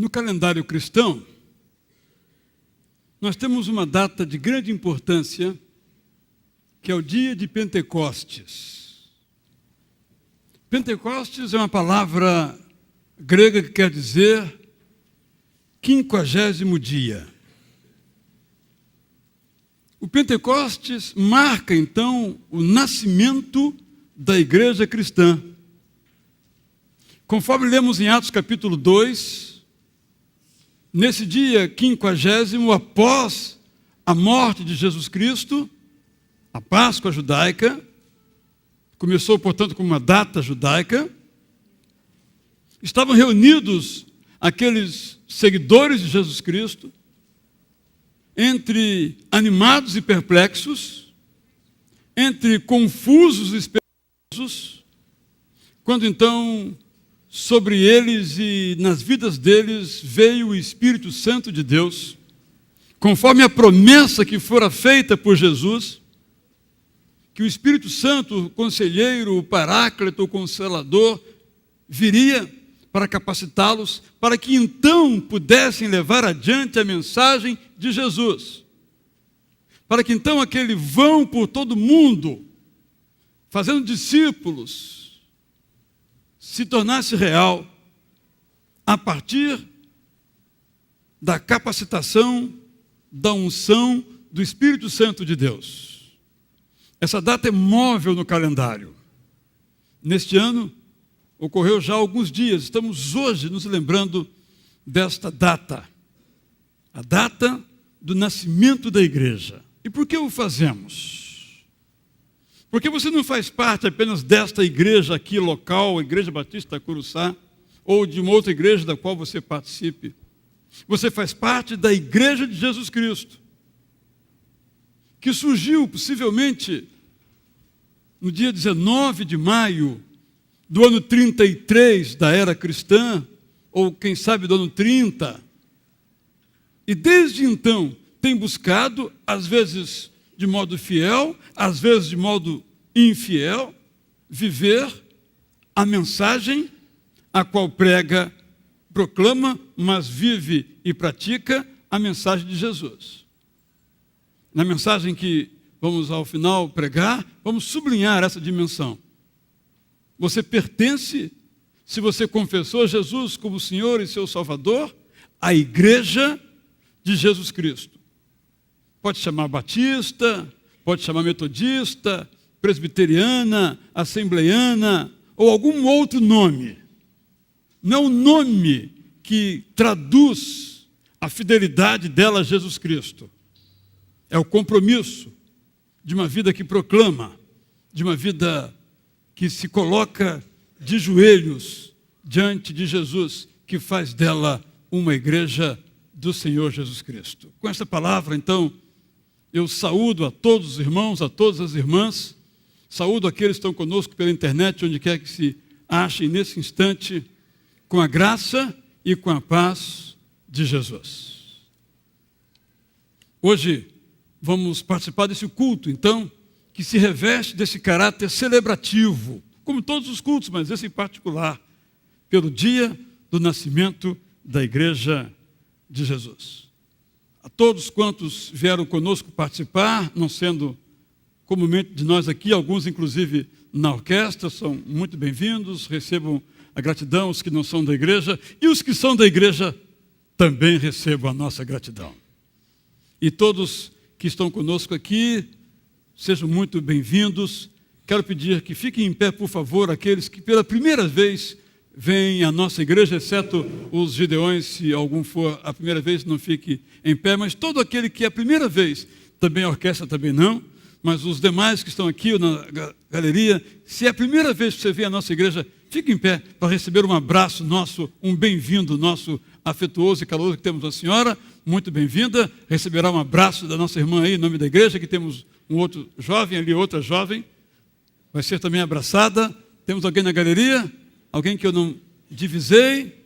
No calendário cristão, nós temos uma data de grande importância, que é o dia de Pentecostes. Pentecostes é uma palavra grega que quer dizer 50º dia. O Pentecostes marca, então, o nascimento da igreja cristã. Conforme lemos em Atos capítulo 2, nesse dia 50º, após a morte de Jesus Cristo, a Páscoa judaica, começou, portanto, com uma data judaica, estavam reunidos aqueles seguidores de Jesus Cristo, entre animados e perplexos, entre confusos e esperançosos, quando então sobre eles e nas vidas deles veio o Espírito Santo de Deus, conforme a promessa que fora feita por Jesus, que o Espírito Santo, o conselheiro, o paráclito, o consolador, viria para capacitá-los, para que então pudessem levar adiante a mensagem de Jesus. Para que então aquele vão por todo mundo, fazendo discípulos, se tornasse real a partir da capacitação, da unção do Espírito Santo de Deus. Essa data é móvel no calendário. Neste ano, ocorreu já há alguns dias, estamos hoje nos lembrando desta data, a data do nascimento da igreja. E por que o fazemos? Porque você não faz parte apenas desta igreja aqui local, a Igreja Batista Curuçá, ou de uma outra igreja da qual você participe. Você faz parte da Igreja de Jesus Cristo, que surgiu possivelmente no dia 19 de maio do ano 33 da era cristã, ou quem sabe do ano 30, e desde então tem buscado, às vezes de modo fiel, às vezes de modo infiel, viver a mensagem a qual prega, proclama, mas vive e pratica a mensagem de Jesus. Na mensagem que vamos ao final pregar, vamos sublinhar essa dimensão. Você pertence, se você confessou Jesus como Senhor e seu Salvador, à igreja de Jesus Cristo. Pode chamar batista, pode chamar metodista, presbiteriana, assembleiana, ou algum outro nome. Não é o nome que traduz a fidelidade dela a Jesus Cristo. É o compromisso de uma vida que proclama, de uma vida que se coloca de joelhos diante de Jesus, que faz dela uma igreja do Senhor Jesus Cristo. Com esta palavra, então, eu saúdo a todos os irmãos, a todas as irmãs, saúdo aqueles que estão conosco pela internet, onde quer que se achem nesse instante, com a graça e com a paz de Jesus. Hoje vamos participar desse culto, então, que se reveste desse caráter celebrativo, como todos os cultos, mas esse em particular, pelo dia do nascimento da Igreja de Jesus. A todos quantos vieram conosco participar, não sendo comumente de nós aqui, alguns inclusive na orquestra, são muito bem-vindos, recebam a gratidão, os que não são da igreja, e os que são da igreja também recebam a nossa gratidão. E todos que estão conosco aqui, sejam muito bem-vindos. Quero pedir que fiquem em pé, por favor, aqueles que pela primeira vez vêm à nossa igreja, exceto os gideões, se algum for a primeira vez, não fique em pé, mas todo aquele que é a primeira vez, também a orquestra também não, mas os demais que estão aqui na galeria, se é a primeira vez que você vem à nossa igreja, fique em pé para receber um abraço nosso, um bem-vindo nosso, afetuoso e caloroso que temos a senhora, muito bem-vinda, receberá um abraço da nossa irmã aí, em nome da igreja, que temos um outro jovem ali, outra jovem, vai ser também abraçada. Temos alguém na galeria? Alguém que eu não divisei?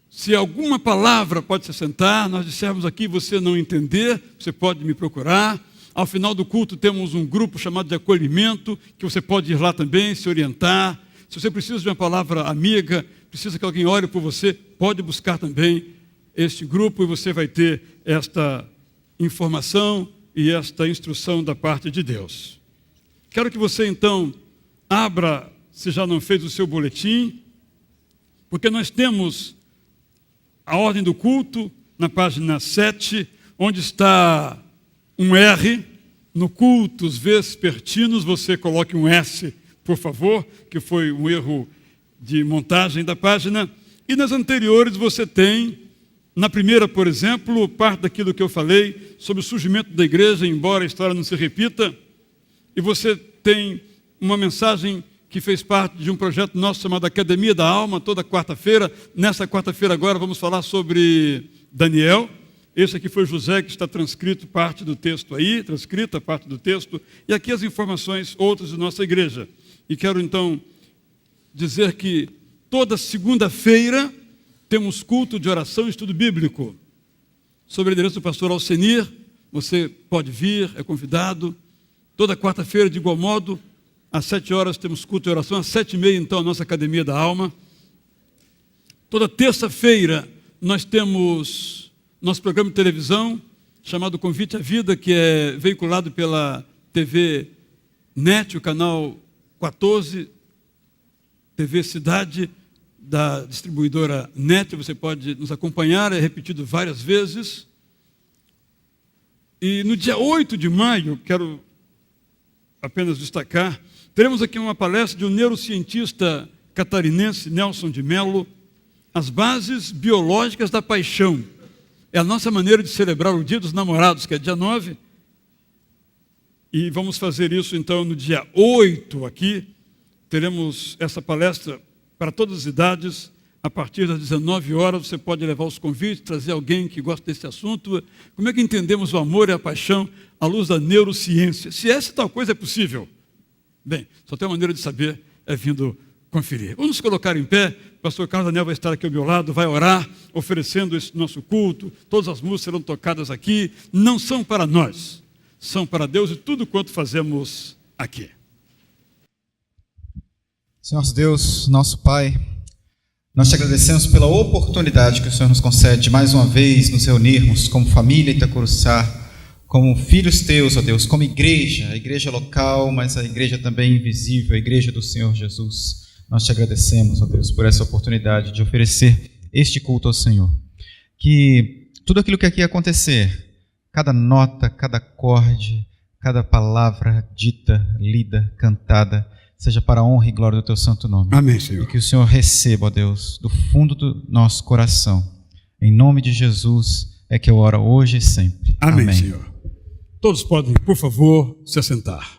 Se alguma palavra pode se sentar, nós dissermos aqui, você não entender, você pode me procurar. Ao final do culto temos um grupo chamado de acolhimento, que você pode ir lá também, se orientar, Se você precisa de uma palavra amiga, precisa que alguém ore por você, pode buscar também este grupo e você vai ter esta informação e esta instrução da parte de Deus. Quero que você então abra, se já não fez, o seu boletim, porque nós temos a ordem do culto na página 7, onde está um R. No cultos vespertinos, você coloque um S, por favor, que foi um erro de montagem da página. E nas anteriores você tem, na primeira, por exemplo, parte daquilo que eu falei sobre o surgimento da igreja, embora a história não se repita. E você tem uma mensagem que fez parte de um projeto nosso chamado Academia da Alma, toda quarta-feira. Nessa quarta-feira agora vamos falar sobre Daniel. Esse aqui foi José, que está transcrito parte do texto aí, transcrita parte do texto. E aqui as informações outras de nossa igreja. E quero então dizer que toda segunda-feira temos culto de oração e estudo bíblico. Sob a liderança do pastor Alcenir, você pode vir, é convidado. Toda quarta-feira, de igual modo, às 7 horas temos culto de oração, às 7h30, então, a nossa Academia da Alma. Toda terça-feira nós temos nosso programa de televisão, chamado Convite à Vida, que é veiculado pela TV NET, o canal 14, TV Cidade, da distribuidora NET. Você pode nos acompanhar, é repetido várias vezes. E no dia 8 de maio, quero apenas destacar, teremos aqui uma palestra de um neurocientista catarinense, Nelson de Mello, As Bases Biológicas da Paixão. É a nossa maneira de celebrar o Dia dos Namorados, que é dia 9. E vamos fazer isso, então, no dia 8 aqui. Teremos essa palestra para todas as idades, a partir das 19 horas. Você pode levar os convites, trazer alguém que gosta desse assunto. Como é que entendemos o amor e a paixão à luz da neurociência? Se essa tal coisa é possível. Bem, só tem uma maneira de saber, é vindo conferir. Vamos nos colocar em pé. O pastor Carlos Daniel vai estar aqui ao meu lado, vai orar, oferecendo esse nosso culto. Todas as músicas serão tocadas aqui. Não são para nós, são para Deus e tudo quanto fazemos aqui. Senhor Deus, nosso Pai, nós te agradecemos pela oportunidade que o Senhor nos concede de mais uma vez nos reunirmos como família Itacuruçá, como filhos teus, ó Deus, como igreja, a igreja local, mas a igreja também invisível, a igreja do Senhor Jesus. Nós te agradecemos, ó Deus, por essa oportunidade de oferecer este culto ao Senhor. Que tudo aquilo que aqui acontecer, cada nota, cada acorde, cada palavra dita, lida, cantada, seja para a honra e glória do teu santo nome. Amém, Senhor. E que o Senhor receba, ó Deus, do fundo do nosso coração. Em nome de Jesus é que eu oro hoje e sempre. Amém, Amém. Senhor. Todos podem, por favor, se assentar.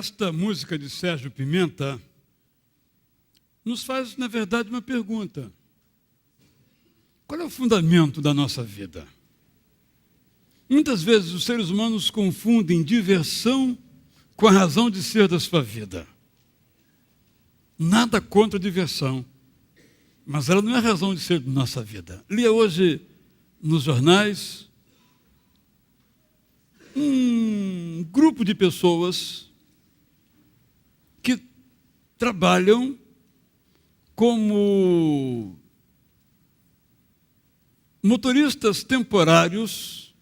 Esta música de Sérgio Pimenta nos faz, na verdade, uma pergunta. Qual é o fundamento da nossa vida? Muitas vezes os seres humanos confundem diversão com a razão de ser da sua vida. Nada contra a diversão, mas ela não é a razão de ser da nossa vida. Lia hoje nos jornais um grupo de pessoas que trabalham como motoristas temporários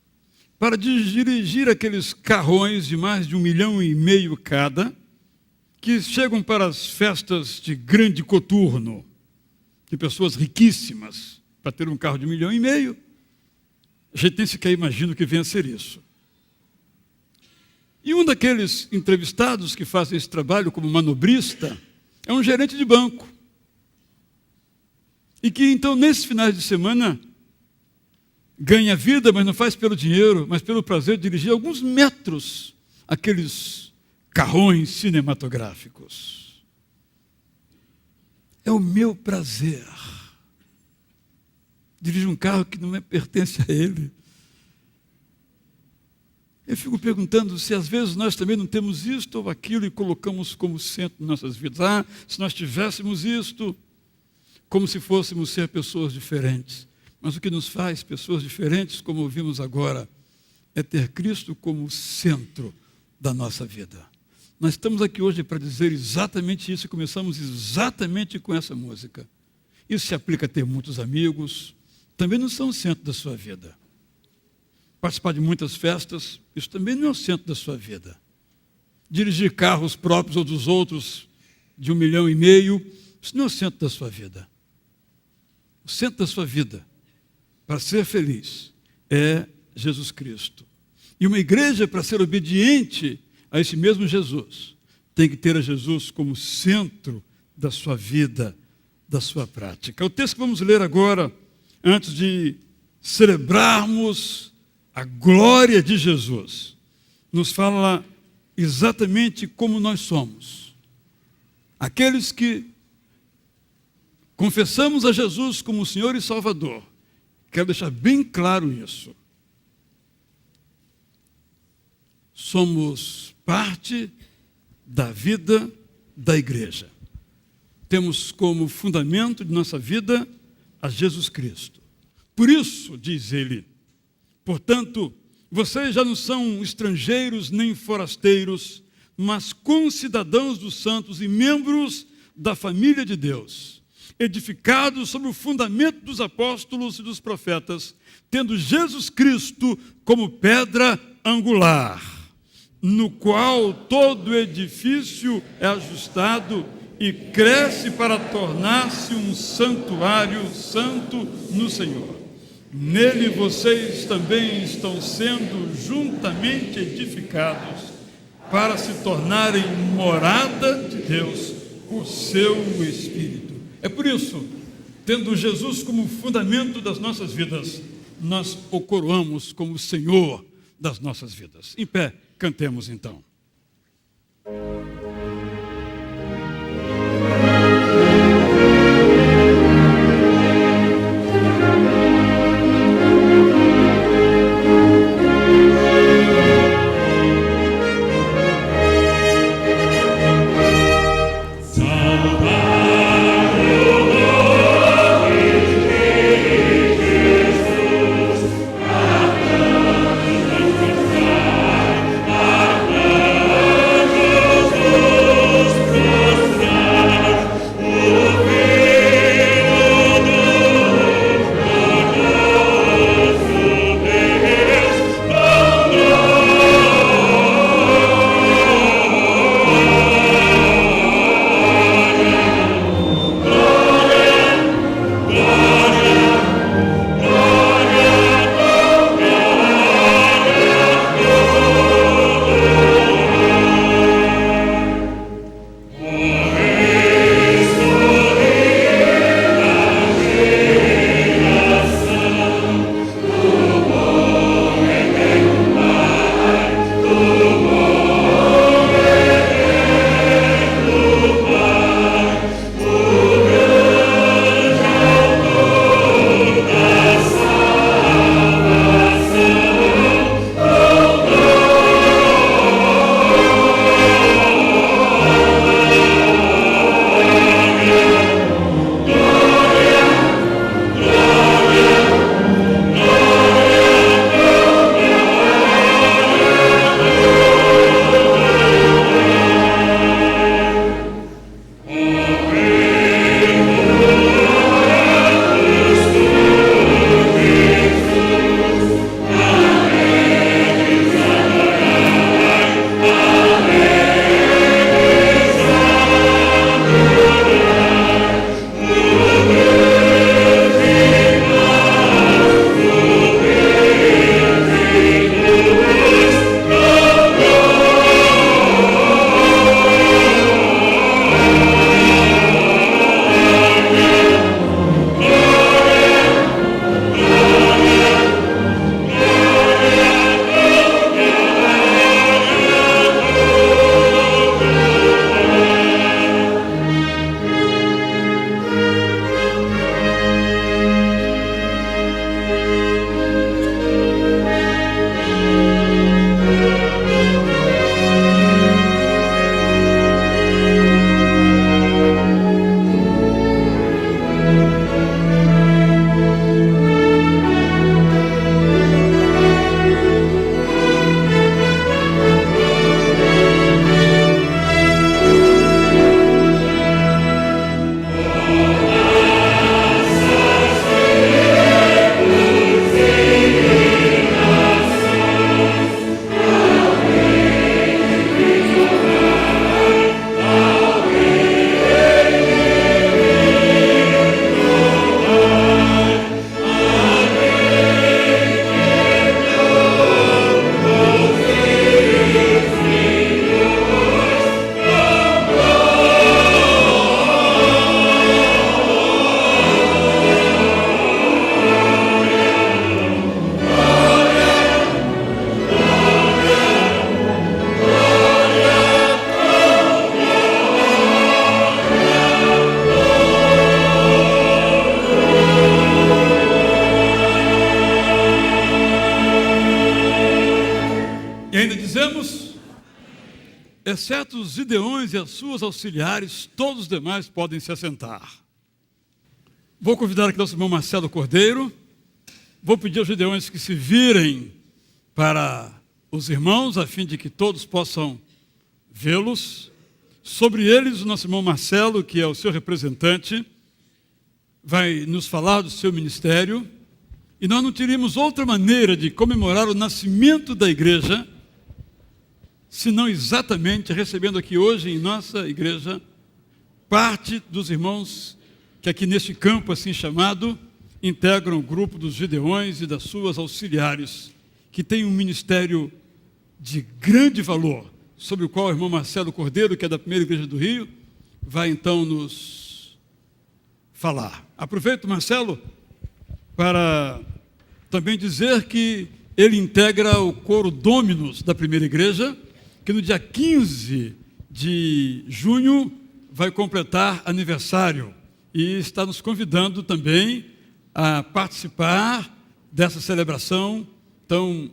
para dirigir aqueles carrões de mais de 1,5 milhão cada, que chegam para as festas de grande coturno, de pessoas riquíssimas, para ter um carro de 1,5 milhão. A gente nem sequer imagina o que venha a ser isso. E um daqueles entrevistados que fazem esse trabalho como manobrista é um gerente de banco. E que, então, nesses finais de semana, ganha vida, mas não faz pelo dinheiro, mas pelo prazer de dirigir alguns metros aqueles carrões cinematográficos. É o meu prazer. Dirige um carro que não pertence a ele. Eu fico perguntando se às vezes nós também não temos isto ou aquilo e colocamos como centro de nossas vidas. Se nós tivéssemos isto, como se fôssemos ser pessoas diferentes. Mas o que nos faz pessoas diferentes, como ouvimos agora, é ter Cristo como centro da nossa vida. Nós estamos aqui hoje para dizer exatamente isso e começamos exatamente com essa música. Isso se aplica a ter muitos amigos, também não são o centro da sua vida. Participar de muitas festas, isso também não é o centro da sua vida. Dirigir carros próprios ou dos outros de 1,5 milhão, isso não é o centro da sua vida. O centro da sua vida, para ser feliz, é Jesus Cristo. E uma igreja, para ser obediente a esse mesmo Jesus, tem que ter a Jesus como centro da sua vida, da sua prática. O texto que vamos ler agora, antes de celebrarmos a glória de Jesus, nos fala exatamente como nós somos. Aqueles que confessamos a Jesus como Senhor e Salvador. Quero deixar bem claro isso. Somos parte da vida da igreja. Temos como fundamento de nossa vida a Jesus Cristo. Por isso, diz ele, portanto, vocês já não são estrangeiros nem forasteiros, mas concidadãos dos santos e membros da família de Deus, edificados sobre o fundamento dos apóstolos e dos profetas, tendo Jesus Cristo como pedra angular, no qual todo edifício é ajustado e cresce para tornar-se um santuário santo no Senhor. Nele vocês também estão sendo juntamente edificados para se tornarem morada de Deus, o seu Espírito. É por isso, tendo Jesus como fundamento das nossas vidas, nós o coroamos como Senhor das nossas vidas. Em pé, cantemos então. exceto os Gideões e as suas auxiliares, todos os demais podem se assentar. Vou convidar aqui nosso irmão Marcelo Cordeiro. Vou pedir aos Gideões que se virem para os irmãos, a fim de que todos possam vê-los. Sobre eles, o nosso irmão Marcelo, que é o seu representante, vai nos falar do seu ministério. E nós não teríamos outra maneira de comemorar o nascimento da igreja, senão exatamente recebendo aqui hoje em nossa igreja parte dos irmãos que aqui neste campo assim chamado integram o grupo dos Gideões e das suas auxiliares, que tem um ministério de grande valor, sobre o qual o irmão Marcelo Cordeiro, que é da primeira igreja do Rio, vai então nos falar. Aproveito, Marcelo, para também dizer que ele integra o coro Dominus da primeira igreja, que no dia 15 de junho vai completar aniversário e está nos convidando também a participar dessa celebração tão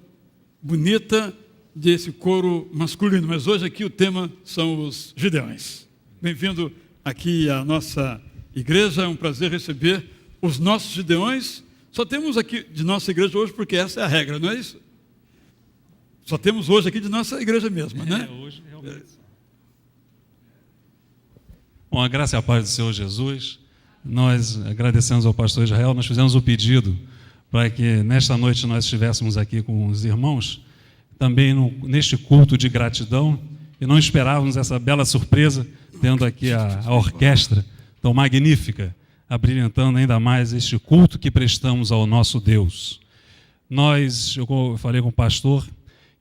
bonita desse coro masculino. Mas hoje aqui o tema são os Gideões. Bem-vindo aqui à nossa igreja, é um prazer receber os nossos Gideões. Só temos aqui de nossa igreja hoje porque essa é a regra, não é isso? Só temos hoje aqui de nossa igreja mesmo, né? Hoje realmente. Bom, a graça e a paz do Senhor Jesus. Nós agradecemos ao pastor Israel, nós fizemos o pedido para que nesta noite nós estivéssemos aqui com os irmãos, também neste culto de gratidão, e não esperávamos essa bela surpresa, tendo aqui a orquestra tão magnífica, abrilhantando ainda mais este culto que prestamos ao nosso Deus. Eu falei com o pastor,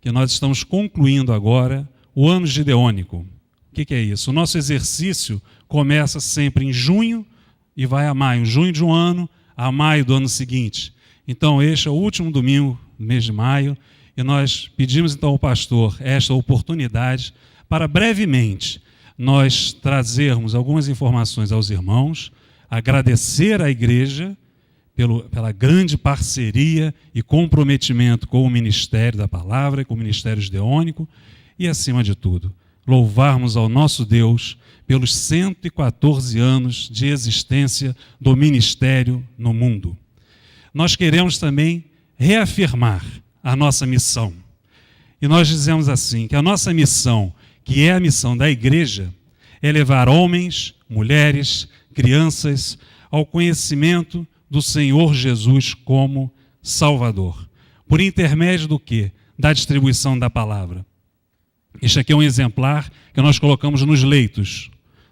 que nós estamos concluindo agora o ano gideônico. O que é isso? O nosso exercício começa sempre em junho e vai a maio. Junho de um ano a maio do ano seguinte. Então, este é o último domingo do mês de maio e nós pedimos então ao pastor esta oportunidade para brevemente nós trazermos algumas informações aos irmãos, agradecer à igreja pela grande parceria e comprometimento com o ministério da palavra e com o ministério gideônico e, acima de tudo, louvarmos ao nosso Deus pelos 114 anos de existência do ministério no mundo. Nós queremos também reafirmar a nossa missão. E nós dizemos assim, que a nossa missão, que é a missão da igreja, é levar homens, mulheres, crianças ao conhecimento do Senhor Jesus como Salvador. Por intermédio do quê? Da distribuição da palavra. Este aqui é um exemplar que nós colocamos nos leitos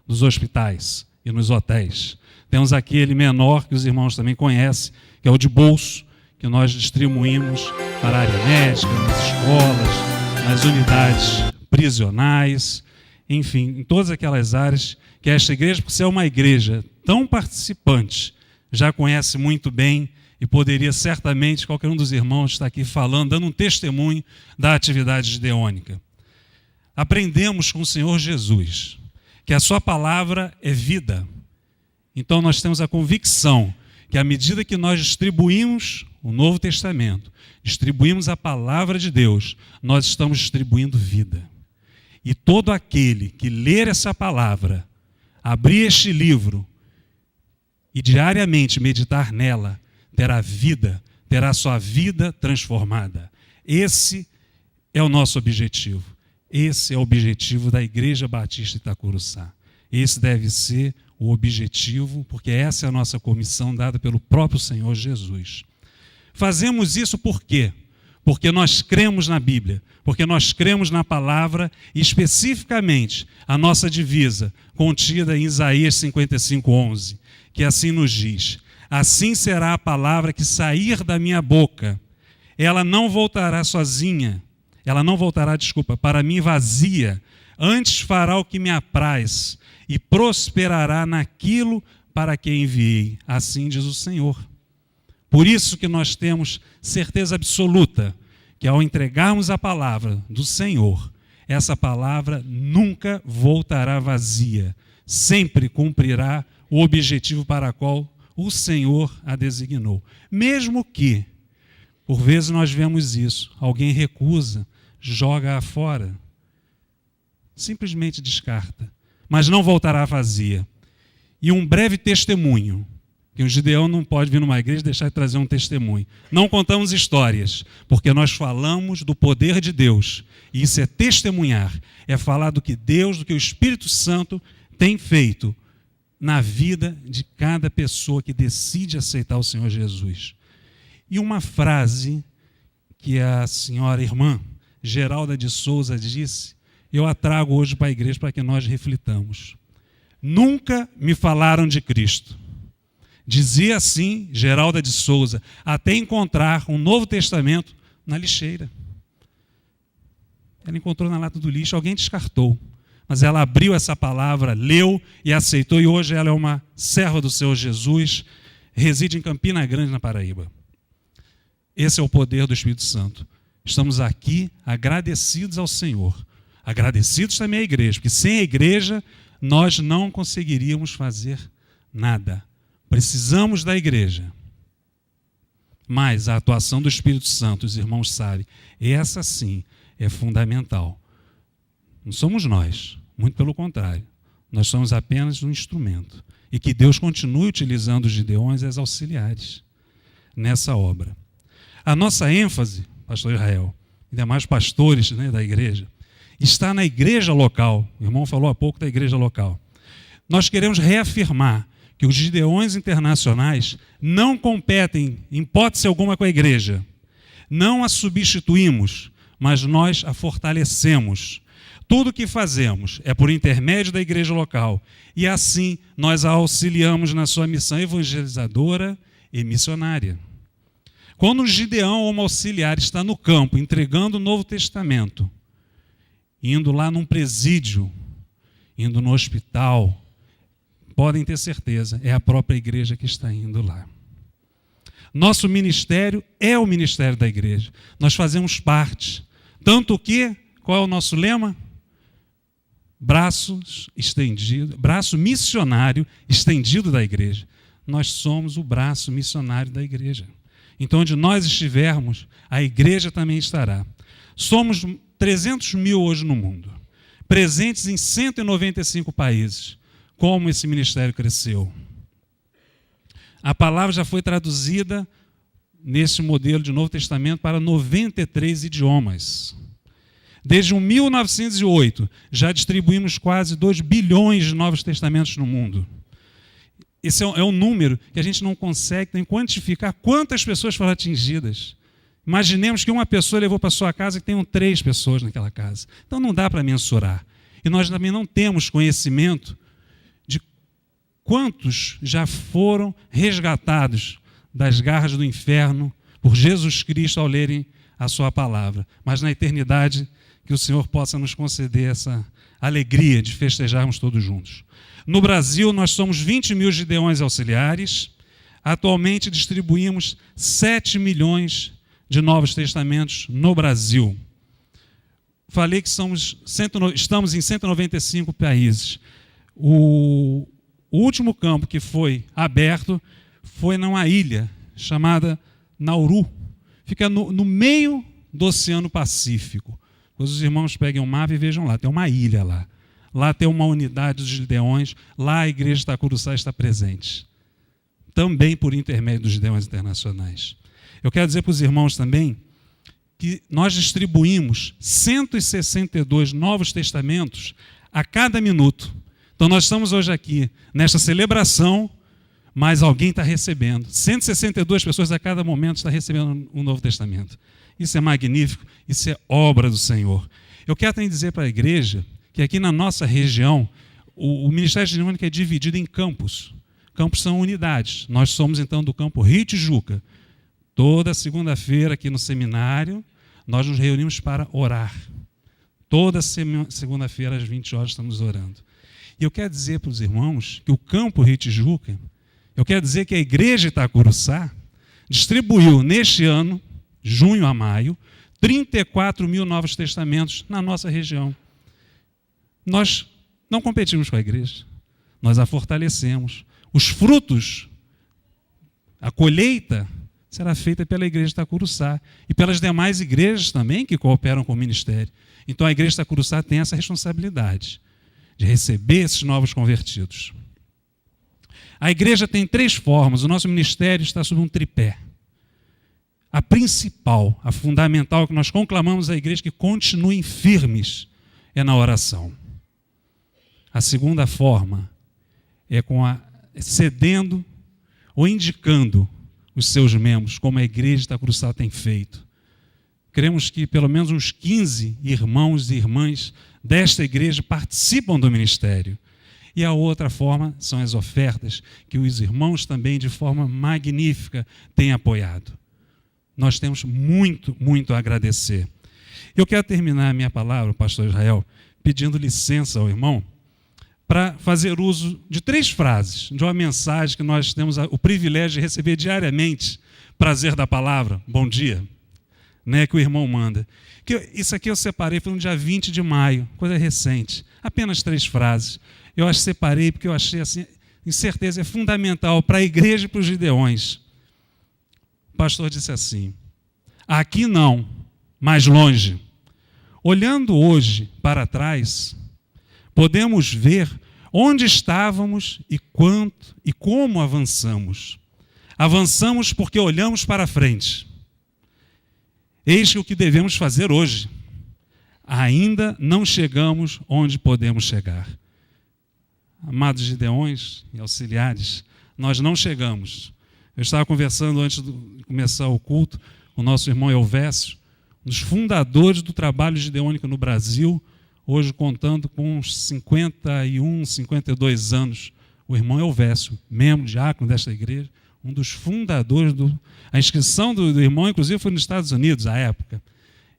dos hospitais e nos hotéis. Temos aqui ele menor, que os irmãos também conhecem, que é o de bolso, que nós distribuímos para a área médica, nas escolas, nas unidades prisionais, enfim, em todas aquelas áreas que esta igreja, por ser uma igreja tão participante, já conhece muito bem e poderia certamente, qualquer um dos irmãos estar aqui falando, dando um testemunho da atividade gideônica. Aprendemos com o Senhor Jesus que a sua palavra é vida. Então nós temos a convicção que à medida que nós distribuímos o Novo Testamento, distribuímos a palavra de Deus, nós estamos distribuindo vida. E todo aquele que ler essa palavra, abrir este livro e diariamente meditar nela, terá vida, terá sua vida transformada. Esse é o nosso objetivo. Esse é o objetivo da Igreja Batista Itacuruçá. Esse deve ser o objetivo, porque essa é a nossa comissão dada pelo próprio Senhor Jesus. Fazemos isso por quê? Porque nós cremos na Bíblia, porque nós cremos na palavra, e especificamente a nossa divisa, contida em Isaías 55:11, que assim nos diz: assim será a palavra que sair da minha boca, ela não voltará sozinha, para mim vazia, antes fará o que me apraz e prosperará naquilo para que enviei, assim diz o Senhor. Por isso que nós temos certeza absoluta que ao entregarmos a palavra do Senhor, essa palavra nunca voltará vazia, sempre cumprirá o objetivo para o qual o Senhor a designou. Mesmo que, por vezes nós vemos isso, alguém recusa, joga-a fora. simplesmente descarta, mas não voltará vazia. E um breve testemunho, que um Gideão não pode vir numa igreja e deixar de trazer um testemunho. Não contamos histórias, porque nós falamos do poder de Deus. E isso é testemunhar, é falar do que Deus, do que o Espírito Santo tem feito na vida de cada pessoa que decide aceitar o Senhor Jesus. E uma frase que a senhora irmã Geralda de Souza disse, eu a trago hoje para a igreja para que nós reflitamos. Nunca me falaram de Cristo. Dizia assim Geralda de Souza, até encontrar um Novo Testamento na lixeira. Ela encontrou na lata do lixo, alguém descartou. Mas ela abriu essa palavra, leu e aceitou, e hoje ela é uma serva do Senhor Jesus, reside em Campina Grande, na Paraíba. Esse é o poder do Espírito Santo. Estamos aqui agradecidos ao Senhor, agradecidos também à igreja, porque sem a igreja nós não conseguiríamos fazer nada. Precisamos da igreja. Mas a atuação do Espírito Santo, os irmãos sabem, essa sim é fundamental. Não somos nós, muito pelo contrário. Nós somos apenas um instrumento. E que Deus continue utilizando os gideões e as auxiliares nessa obra. A nossa ênfase, pastor Israel, ainda mais pastores, né, da igreja, está na igreja local. O irmão falou há pouco da igreja local. Nós queremos reafirmar que os gideões internacionais não competem, em hipótese alguma, com a igreja. Não a substituímos, mas nós a fortalecemos. Tudo o que fazemos é por intermédio da igreja local. E assim nós a auxiliamos na sua missão evangelizadora e missionária. Quando um gideão ou um auxiliar está no campo entregando o Novo Testamento, indo lá num presídio, indo no hospital, podem ter certeza, é a própria igreja que está indo lá. Nosso ministério é o ministério da igreja. Nós fazemos parte. Tanto que, qual é o nosso lema? Braço estendido, braço missionário estendido da igreja. Nós somos o braço missionário da igreja. Então, onde nós estivermos, a igreja também estará. Somos 300 mil hoje no mundo, presentes em 195 países. Como esse ministério cresceu. A palavra já foi traduzida nesse modelo de Novo Testamento para 93 idiomas. Desde 1908, já distribuímos quase 2 bilhões de Novos Testamentos no mundo. Esse é um número que a gente não consegue nem quantificar quantas pessoas foram atingidas. Imaginemos que uma pessoa levou para sua casa e tenham 3 pessoas naquela casa. Então não dá para mensurar. E nós também não temos conhecimento de quantos já foram resgatados das garras do inferno por Jesus Cristo ao lerem a sua palavra. Mas na eternidade, que o Senhor possa nos conceder essa alegria de festejarmos todos juntos. No Brasil, nós somos 20 mil gideões auxiliares. Atualmente distribuímos 7 milhões de Novos Testamentos no Brasil. Falei que estamos em 195 países. O último campo que foi aberto foi numa ilha chamada Nauru. Fica no meio do Oceano Pacífico. Depois os irmãos peguem o mapa e vejam lá, tem uma ilha lá. Lá tem uma unidade dos gideões, lá a igreja de Itacuruçá está presente. Também por intermédio dos gideões internacionais. Eu quero dizer para os irmãos também que nós distribuímos 162 Novos Testamentos a cada minuto. Então nós estamos hoje aqui nesta celebração, mas alguém está recebendo. 162 pessoas a cada momento estão recebendo um Novo Testamento. Isso é magnífico, isso é obra do Senhor. Eu quero também dizer para a igreja que aqui na nossa região, o Ministério de Gideônica é dividido em campos. Campos são unidades. Nós somos então do campo Rio Tijuca. Toda segunda-feira aqui no seminário, nós nos reunimos para orar. Toda segunda-feira às 20 horas estamos orando. E eu quero dizer para os irmãos que o campo Rio Tijuca, eu quero dizer que a igreja Itacuruçá distribuiu neste ano, junho a maio, 34 mil Novos Testamentos na nossa região. Nós não competimos com a igreja, nós a fortalecemos. Os frutos, a colheita, será feita pela Igreja de Itacuruçá e pelas demais igrejas também que cooperam com o ministério. Então a Igreja de Itacuruçá tem essa responsabilidade de receber esses novos convertidos. A igreja tem 3 formas, o nosso ministério está sob um tripé. A principal, a fundamental, que nós conclamamos à igreja que continuem firmes, é na oração. A segunda forma é cedendo ou indicando os seus membros, como a igreja de Itacuruçá tem feito. Queremos que pelo menos uns 15 irmãos e irmãs desta igreja participam do ministério. E a outra forma são as ofertas, que os irmãos também, de forma magnífica, têm apoiado. Nós temos muito, muito a agradecer. Eu quero terminar a minha palavra, pastor Israel, pedindo licença ao irmão, para fazer uso de 3 frases, de uma mensagem que nós temos o privilégio de receber diariamente, prazer da palavra, bom dia, né, que o irmão manda. Isso aqui eu separei, foi no dia 20 de maio, coisa recente, apenas 3 frases. Eu as separei porque eu achei, assim, em certeza, é fundamental para a igreja e para os gideões. O pastor disse assim: aqui não, mas longe. Olhando hoje para trás, podemos ver onde estávamos e quanto e como avançamos. Avançamos porque olhamos para frente. Eis o que devemos fazer hoje. Ainda não chegamos onde podemos chegar. Amados gideões e auxiliares, nós não chegamos. Eu estava conversando antes de começar o culto com o nosso irmão Elvésio, um dos fundadores do trabalho gideônico no Brasil, hoje contando com uns 51, 52 anos. O irmão Elvésio, membro diácono desta igreja, um dos fundadores A inscrição do irmão, inclusive, foi nos Estados Unidos, à época.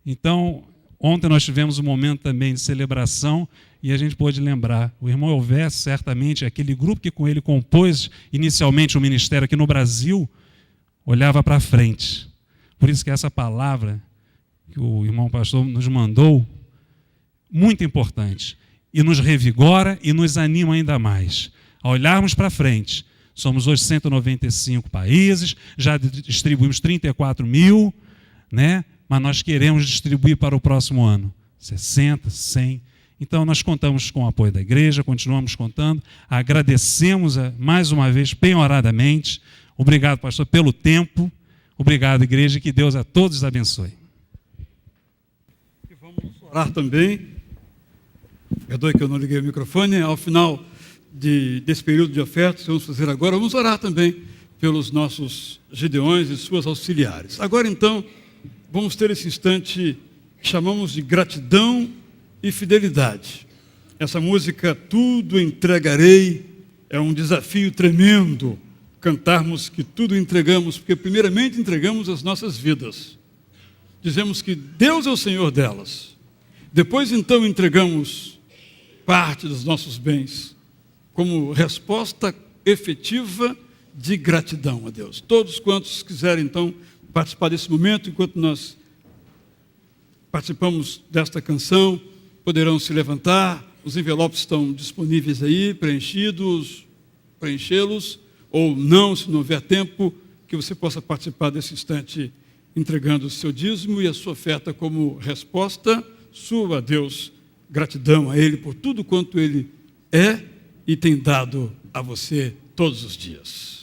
Então, ontem nós tivemos um momento também de celebração e a gente pôde lembrar. O irmão Elvésio, certamente, aquele grupo que com ele compôs inicialmente o ministério aqui no Brasil, olhava para frente. Por isso que essa palavra que o irmão pastor nos mandou, muito importante, e nos revigora e nos anima ainda mais. A olharmos para frente, somos hoje 195 países, já distribuímos 34 mil, né? Mas nós queremos distribuir para o próximo ano 60, 100. Então nós contamos com o apoio da igreja, continuamos contando, agradecemos mais uma vez penhoradamente. Obrigado, pastor, pelo tempo. Obrigado, igreja, que Deus a todos abençoe. E vamos orar também. Perdoe que eu não liguei o microfone. Ao final desse período de ofertas que vamos fazer agora, vamos orar também pelos nossos gideões e suas auxiliares. Agora, então, vamos ter esse instante que chamamos de gratidão e fidelidade. Essa música, Tudo Entregarei, é um desafio tremendo cantarmos que tudo entregamos, porque primeiramente entregamos as nossas vidas. Dizemos que Deus é o Senhor delas. Depois, então, entregamos parte dos nossos bens como resposta efetiva de gratidão a Deus. Todos quantos quiserem, então, participar desse momento, enquanto nós participamos desta canção, poderão se levantar, os envelopes estão disponíveis aí, preenchê-los, ou não, se não houver tempo, que você possa participar desse instante, entregando o seu dízimo e a sua oferta como resposta sua a Deus, gratidão a Ele por tudo quanto Ele é e tem dado a você todos os dias.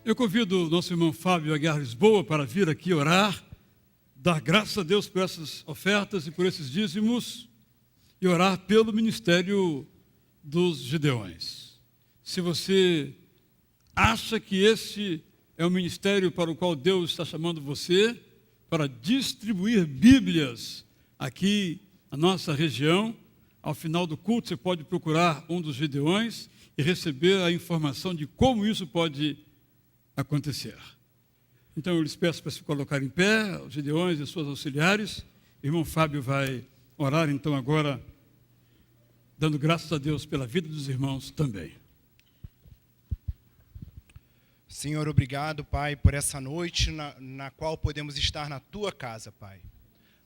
Eu convido o nosso irmão Fábio Aguiar Lisboa para vir aqui orar, dar graças a Deus por essas ofertas e por esses dízimos e orar pelo ministério dos Gideões. Se você acha que esse é o ministério para o qual Deus está chamando você, para distribuir Bíblias aqui na nossa região, ao final do culto você pode procurar um dos Gideões e receber a informação de como isso pode acontecer. Então eu lhes peço para se colocar em pé, os Gideões e suas auxiliares. O irmão Fábio vai orar então agora, dando graças a Deus pela vida dos irmãos também. Senhor, obrigado, Pai, por essa noite na qual podemos estar na Tua casa, Pai.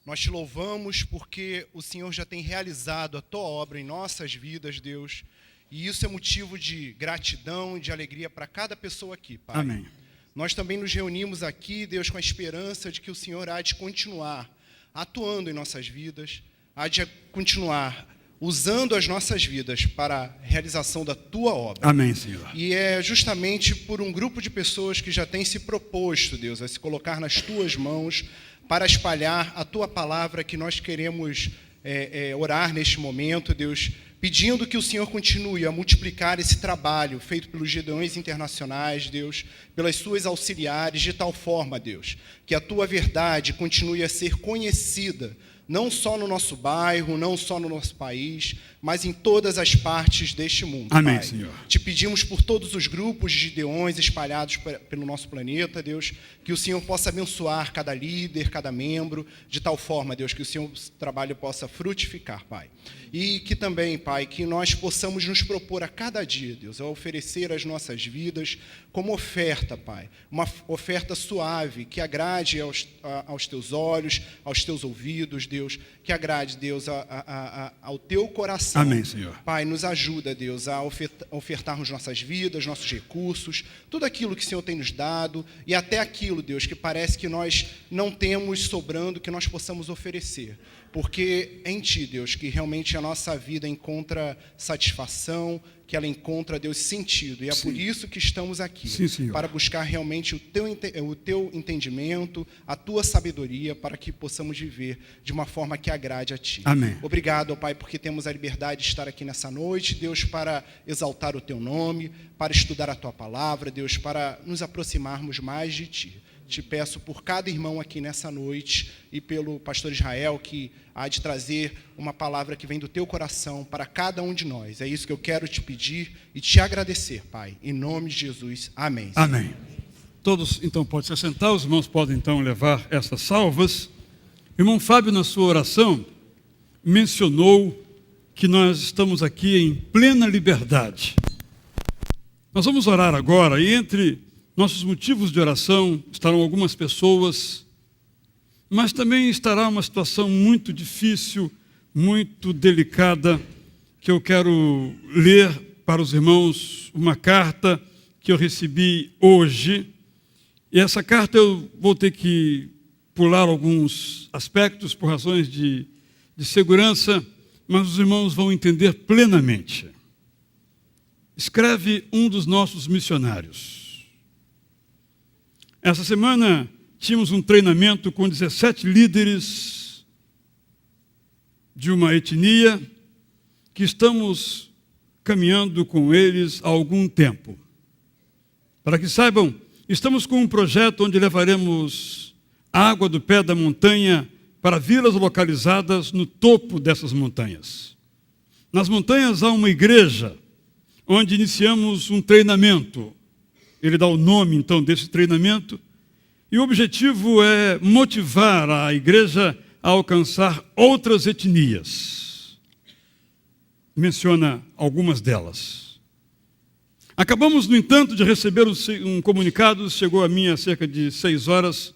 Nós Te louvamos porque o Senhor já tem realizado a Tua obra em nossas vidas, Deus, e isso é motivo de gratidão e de alegria para cada pessoa aqui, Pai. Amém. Nós também nos reunimos aqui, Deus, com a esperança de que o Senhor há de continuar atuando em nossas vidas, há de continuar usando as nossas vidas para a realização da Tua obra. Amém, Senhor. E é justamente por um grupo de pessoas que já tem se proposto, Deus, a se colocar nas Tuas mãos para espalhar a Tua palavra que nós queremos orar neste momento, Deus, pedindo que o Senhor continue a multiplicar esse trabalho feito pelos Gideões Internacionais, Deus, pelas suas auxiliares, de tal forma, Deus, que a Tua verdade continue a ser conhecida, não só no nosso bairro, não só no nosso país, mas em todas as partes deste mundo. Amém, Pai. Senhor. Te pedimos por todos os grupos de Gideões espalhados pelo nosso planeta, Deus, que o Senhor possa abençoar cada líder, cada membro, de tal forma, Deus, que o seu trabalho possa frutificar, Pai. E que também, Pai, que nós possamos nos propor a cada dia, Deus, a oferecer as nossas vidas como oferta, Pai. Uma oferta suave, que agrade aos Teus olhos, aos Teus ouvidos, Deus, que agrade, Deus, ao Teu coração. Amém, Senhor. Pai, nos ajuda, Deus, a ofertarmos nossas vidas, nossos recursos, tudo aquilo que o Senhor tem nos dado e até aquilo, Deus, que parece que nós não temos sobrando, que nós possamos oferecer. Porque é em Ti, Deus, que realmente a nossa vida encontra satisfação, que ela encontra, Deus, sentido. E é por isso que estamos aqui, para buscar realmente o Teu entendimento, a Tua sabedoria, para que possamos viver de uma forma que agrade a Ti. Amém. Obrigado, Pai, porque temos a liberdade de estar aqui nessa noite, Deus, para exaltar o Teu nome, para estudar a Tua palavra, Deus, para nos aproximarmos mais de Ti. Te peço por cada irmão aqui nessa noite e pelo pastor Israel, que há de trazer uma palavra que vem do Teu coração para cada um de nós. É isso que eu quero te pedir e te agradecer, Pai. Em nome de Jesus. Amém. Amém. Todos, então, podem se assentar. Os irmãos podem, então, levar essas salvas. Irmão Fábio, na sua oração, mencionou que nós estamos aqui em plena liberdade. Nós vamos orar agora, e entre nossos motivos de oração estarão algumas pessoas, mas também estará uma situação muito difícil, muito delicada, que eu quero ler para os irmãos uma carta que eu recebi hoje. E essa carta eu vou ter que pular alguns aspectos por razões de segurança, mas os irmãos vão entender plenamente. Escreve um dos nossos missionários. Essa semana tínhamos um treinamento com 17 líderes de uma etnia que estamos caminhando com eles há algum tempo. Para que saibam, estamos com um projeto onde levaremos água do pé da montanha para vilas localizadas no topo dessas montanhas. Nas montanhas há uma igreja onde iniciamos um treinamento. Ele dá o nome, então, desse treinamento. E o objetivo é motivar a igreja a alcançar outras etnias. Menciona algumas delas. Acabamos, no entanto, de receber um comunicado, chegou a mim há cerca de 6 horas,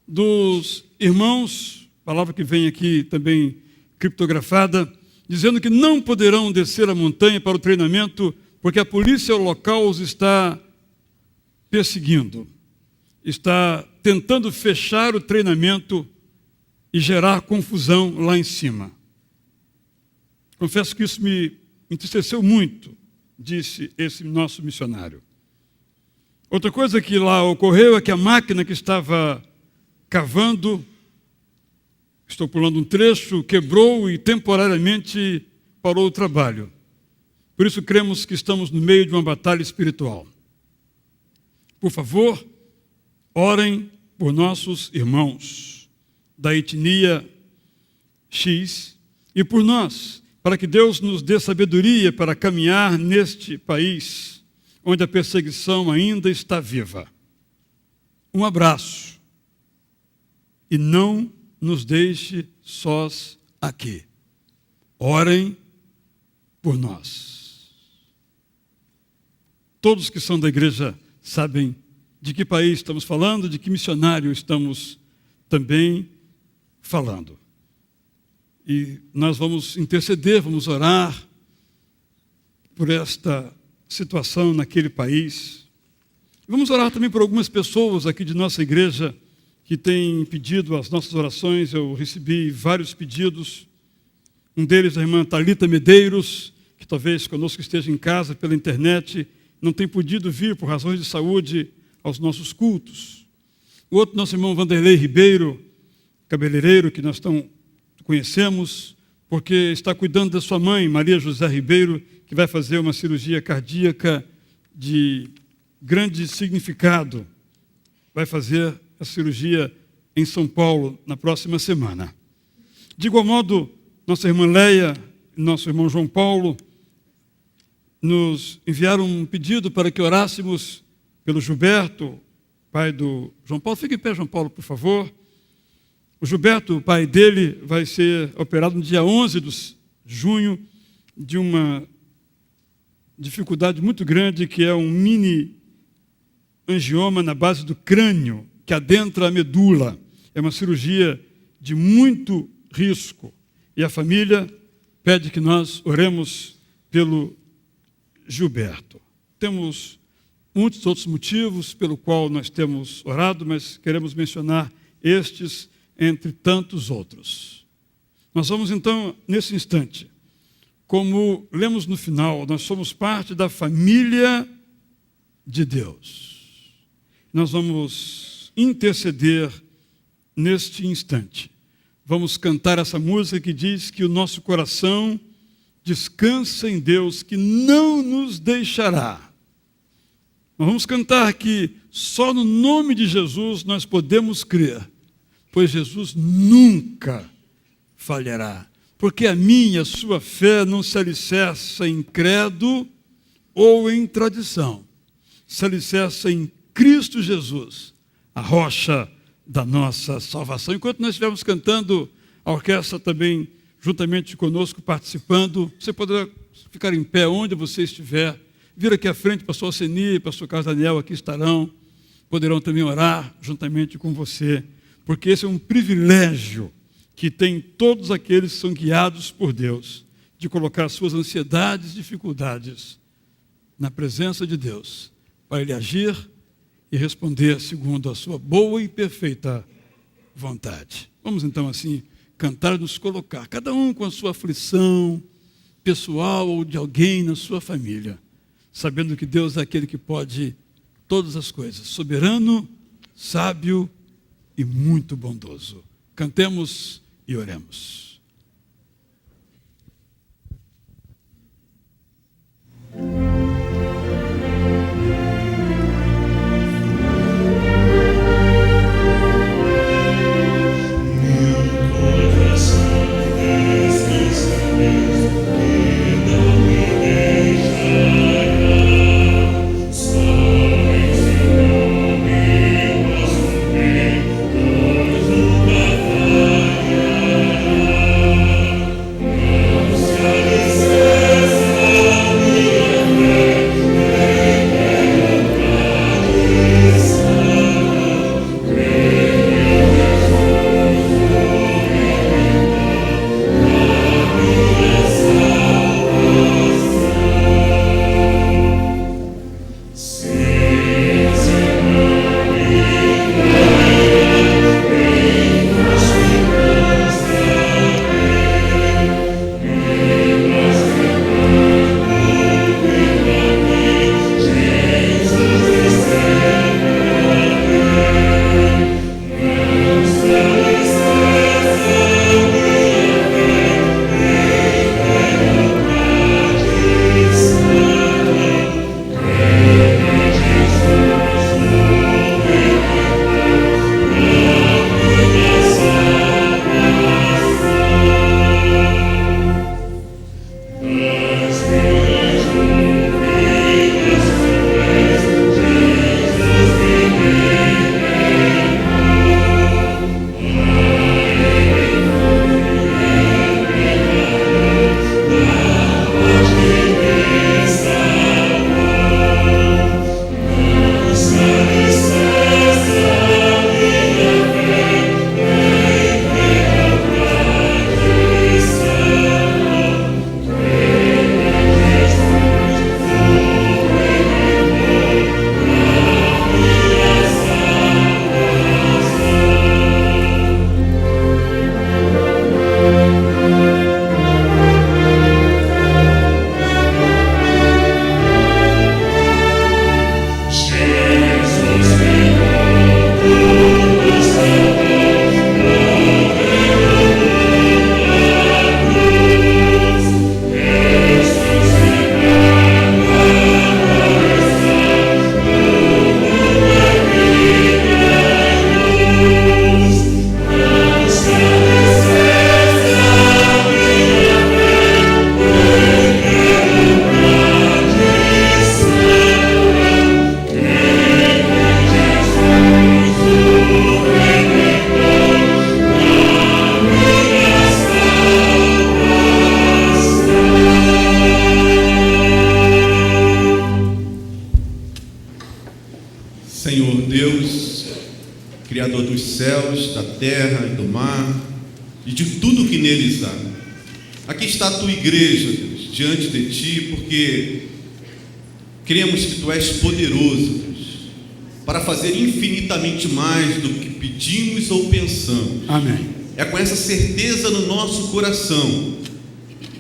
dos irmãos, palavra que vem aqui também criptografada, dizendo que não poderão descer a montanha para o treinamento porque a polícia local os está perseguindo. Está tentando fechar o treinamento e gerar confusão lá em cima. Confesso que isso me entristeceu muito, disse esse nosso missionário. Outra coisa que lá ocorreu é que a máquina que estava cavando, estou pulando um trecho, quebrou e temporariamente parou o trabalho. Por isso cremos que estamos no meio de uma batalha espiritual. Por favor, orem por nossos irmãos da etnia X e por nós, para que Deus nos dê sabedoria para caminhar neste país onde a perseguição ainda está viva. Um abraço e não nos deixe sós aqui. Orem por nós. Todos que são da igreja sabem de que país estamos falando, de que missionário estamos também falando. E nós vamos interceder, vamos orar por esta situação naquele país. Vamos orar também por algumas pessoas aqui de nossa igreja que têm pedido as nossas orações. Eu recebi vários pedidos. Um deles, a irmã Thalita Medeiros, que talvez conosco esteja em casa pela internet, não tem podido vir por razões de saúde aos nossos cultos. O outro, nosso irmão Vanderlei Ribeiro, cabeleireiro, que nós conhecemos, porque está cuidando da sua mãe, Maria José Ribeiro, que vai fazer uma cirurgia cardíaca de grande significado. Vai fazer a cirurgia em São Paulo na próxima semana. De igual modo, nossa irmã Leia e nosso irmão João Paulo nos enviaram um pedido para que orássemos pelo Gilberto, pai do João Paulo. Fique em pé, João Paulo, por favor. O Gilberto, o pai dele, vai ser operado no dia 11 de junho de uma dificuldade muito grande, que é um mini angioma na base do crânio, que adentra a medula. É uma cirurgia de muito risco. E a família pede que nós oremos pelo Gilberto. Temos muitos outros motivos pelo qual nós temos orado, mas queremos mencionar estes entre tantos outros. Nós vamos então, nesse instante, como lemos no final, nós somos parte da família de Deus. Nós vamos interceder neste instante. Vamos cantar essa música que diz que o nosso coração descansa em Deus, que não nos deixará. Nós vamos cantar que só no nome de Jesus nós podemos crer, pois Jesus nunca falhará. Porque a minha, a sua fé não se alicerça em credo ou em tradição. Se alicerça em Cristo Jesus, a rocha da nossa salvação. Enquanto nós estivermos cantando, a orquestra também, juntamente conosco, participando, você poderá ficar em pé onde você estiver, vir aqui à frente, pastor Alceni, pastor Carlos Daniel, aqui estarão, poderão também orar juntamente com você, porque esse é um privilégio que tem todos aqueles que são guiados por Deus, de colocar suas ansiedades e dificuldades na presença de Deus, para Ele agir e responder segundo a sua boa e perfeita vontade. Vamos então assim cantar e nos colocar, cada um com a sua aflição pessoal ou de alguém na sua família, sabendo que Deus é aquele que pode todas as coisas, soberano, sábio e muito bondoso. Cantemos e oremos. Senhor Deus, Criador dos céus, da terra e do mar e de tudo que neles há. Aqui está a tua igreja, Deus, diante de ti, porque cremos que tu és poderoso, Deus, para fazer infinitamente mais do que pedimos ou pensamos. Amém. É com essa certeza no nosso coração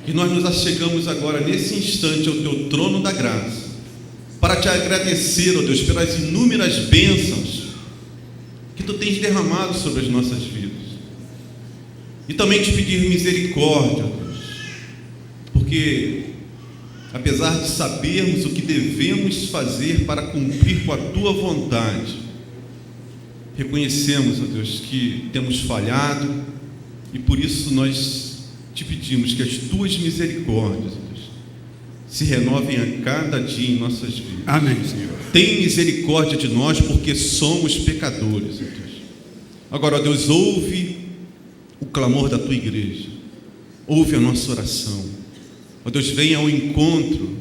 que nós nos achegamos agora, nesse instante, ao teu trono da graça, para te agradecer, ó Deus, pelas inúmeras bênçãos que tu tens derramado sobre as nossas vidas. E também te pedir misericórdia, ó Deus, porque apesar de sabermos o que devemos fazer para cumprir com a tua vontade, reconhecemos, ó Deus, que temos falhado, e por isso nós te pedimos que as tuas misericórdias, ó Deus, se renovem a cada dia em nossas vidas. Amém, Senhor. Tem misericórdia de nós, porque somos pecadores, ó Deus. Agora, ó Deus, ouve o clamor da tua igreja, ouve a nossa oração. Ó Deus, venha ao encontro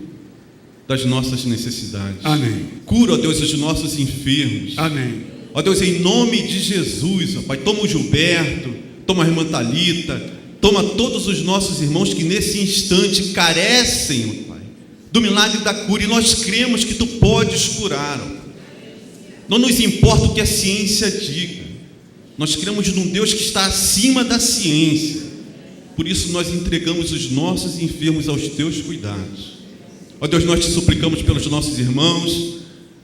das nossas necessidades. Amém. Cura, ó Deus, os nossos enfermos. Amém. Ó Deus, em nome de Jesus, ó Pai, toma o Gilberto, toma a irmã Thalita, toma todos os nossos irmãos que nesse instante carecem, ó Pai, do milagre da cura, e nós cremos que Tu podes curar, ó. Não nos importa o que a ciência diga, nós cremos num Deus que está acima da ciência. Por isso nós entregamos os nossos enfermos aos Teus cuidados. Ó Deus, nós Te suplicamos pelos nossos irmãos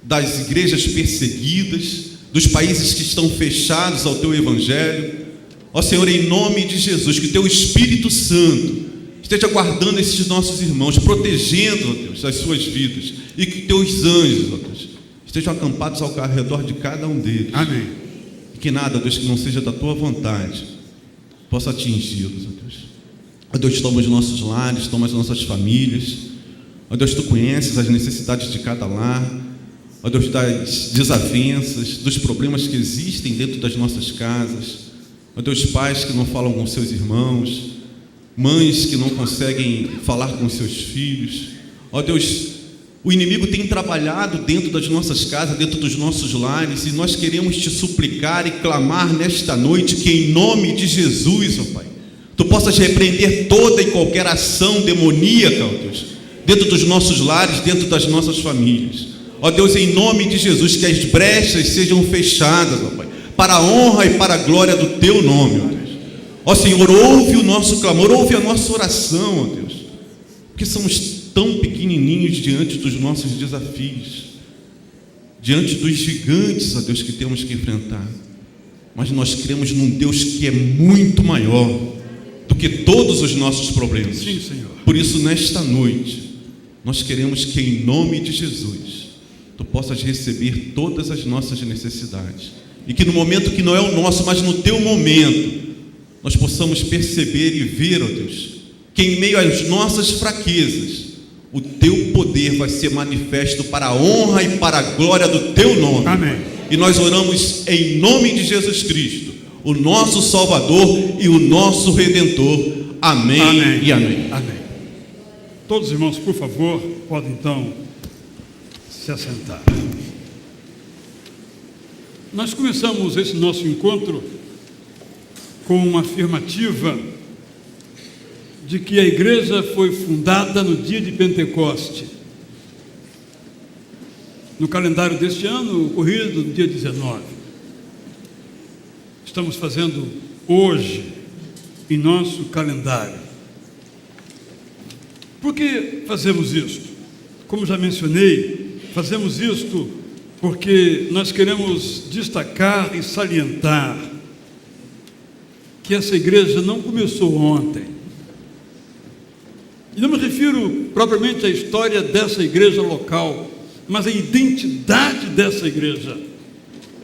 das igrejas perseguidas, dos países que estão fechados ao Teu Evangelho. Ó Senhor, em nome de Jesus, que Teu Espírito Santo esteja guardando esses nossos irmãos, protegendo, ó Deus, as suas vidas, e que Teus anjos, ó Deus, estejam acampados ao redor de cada um deles. Amém. E que nada, ó Deus, que não seja da Tua vontade possa atingi-los, ó Deus. Ó Deus, toma os nossos lares, toma as nossas famílias. Ó Deus, Tu conheces as necessidades de cada lar. Ó Deus, das desavenças, dos problemas que existem dentro das nossas casas. Ó Deus, pais que não falam com seus irmãos, mães que não conseguem falar com seus filhos. Ó Deus, o inimigo tem trabalhado dentro das nossas casas, dentro dos nossos lares, e nós queremos Te suplicar e clamar nesta noite que em nome de Jesus, ó Pai, Tu possas repreender toda e qualquer ação demoníaca, ó Deus, dentro dos nossos lares, dentro das nossas famílias. Ó Deus, em nome de Jesus, que as brechas sejam fechadas, ó Pai, para a honra e para a glória do Teu nome, ó Deus. Ó Senhor, ouve o nosso clamor, ouve a nossa oração, ó Deus, porque somos tão pequenininhos diante dos nossos desafios, diante dos gigantes, ó Deus, que temos que enfrentar, mas nós cremos num Deus que é muito maior do que todos os nossos problemas. Sim, Senhor. Por isso, nesta noite, nós queremos que em nome de Jesus Tu possas receber todas as nossas necessidades, e que no momento que não é o nosso, mas no Teu momento, nós possamos perceber e ver, ó Deus, que em meio às nossas fraquezas, o Teu poder vai ser manifesto para a honra e para a glória do Teu nome. Amém. E nós oramos em nome de Jesus Cristo, o nosso Salvador e o nosso Redentor. Amém, Amém. E amém. Amém. Todos os irmãos, por favor, podem então se assentar. Nós começamos esse nosso encontro com uma afirmativa de que a igreja foi fundada no dia de Pentecoste. No calendário deste ano, ocorrido no dia 19. Estamos fazendo hoje em nosso calendário. Por que fazemos isto? Como já mencionei, fazemos isto porque nós queremos destacar e salientar que essa igreja não começou ontem. E não me refiro propriamente à história dessa igreja local, mas à identidade dessa igreja.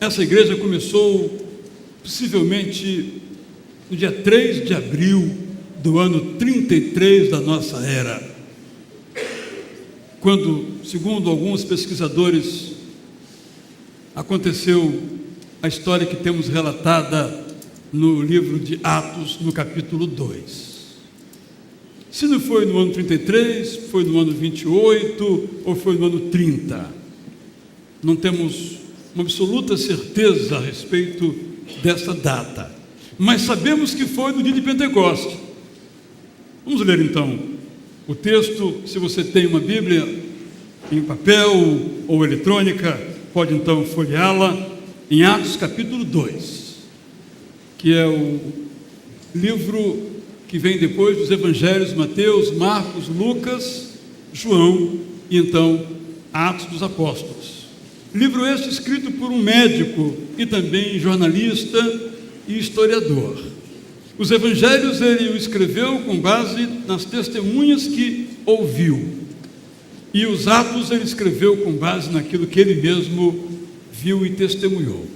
Essa igreja começou possivelmente no dia 3 de abril do ano 33 da nossa era, quando, segundo alguns pesquisadores, aconteceu a história que temos relatada no livro de Atos, no capítulo 2. Se não foi no ano 33, foi no ano 28 ou foi no ano 30. Não temos uma absoluta certeza a respeito dessa data, mas sabemos que foi no dia de Pentecoste. Vamos ler então o texto. Se você tem uma Bíblia em papel ou eletrônica, pode então folheá-la, em Atos capítulo 2, que é o livro que vem depois dos evangelhos Mateus, Marcos, Lucas, João e então Atos dos Apóstolos. Livro este escrito por um médico e também jornalista e historiador. Os evangelhos ele o escreveu com base nas testemunhas que ouviu, e os Atos ele escreveu com base naquilo que ele mesmo viu e testemunhou.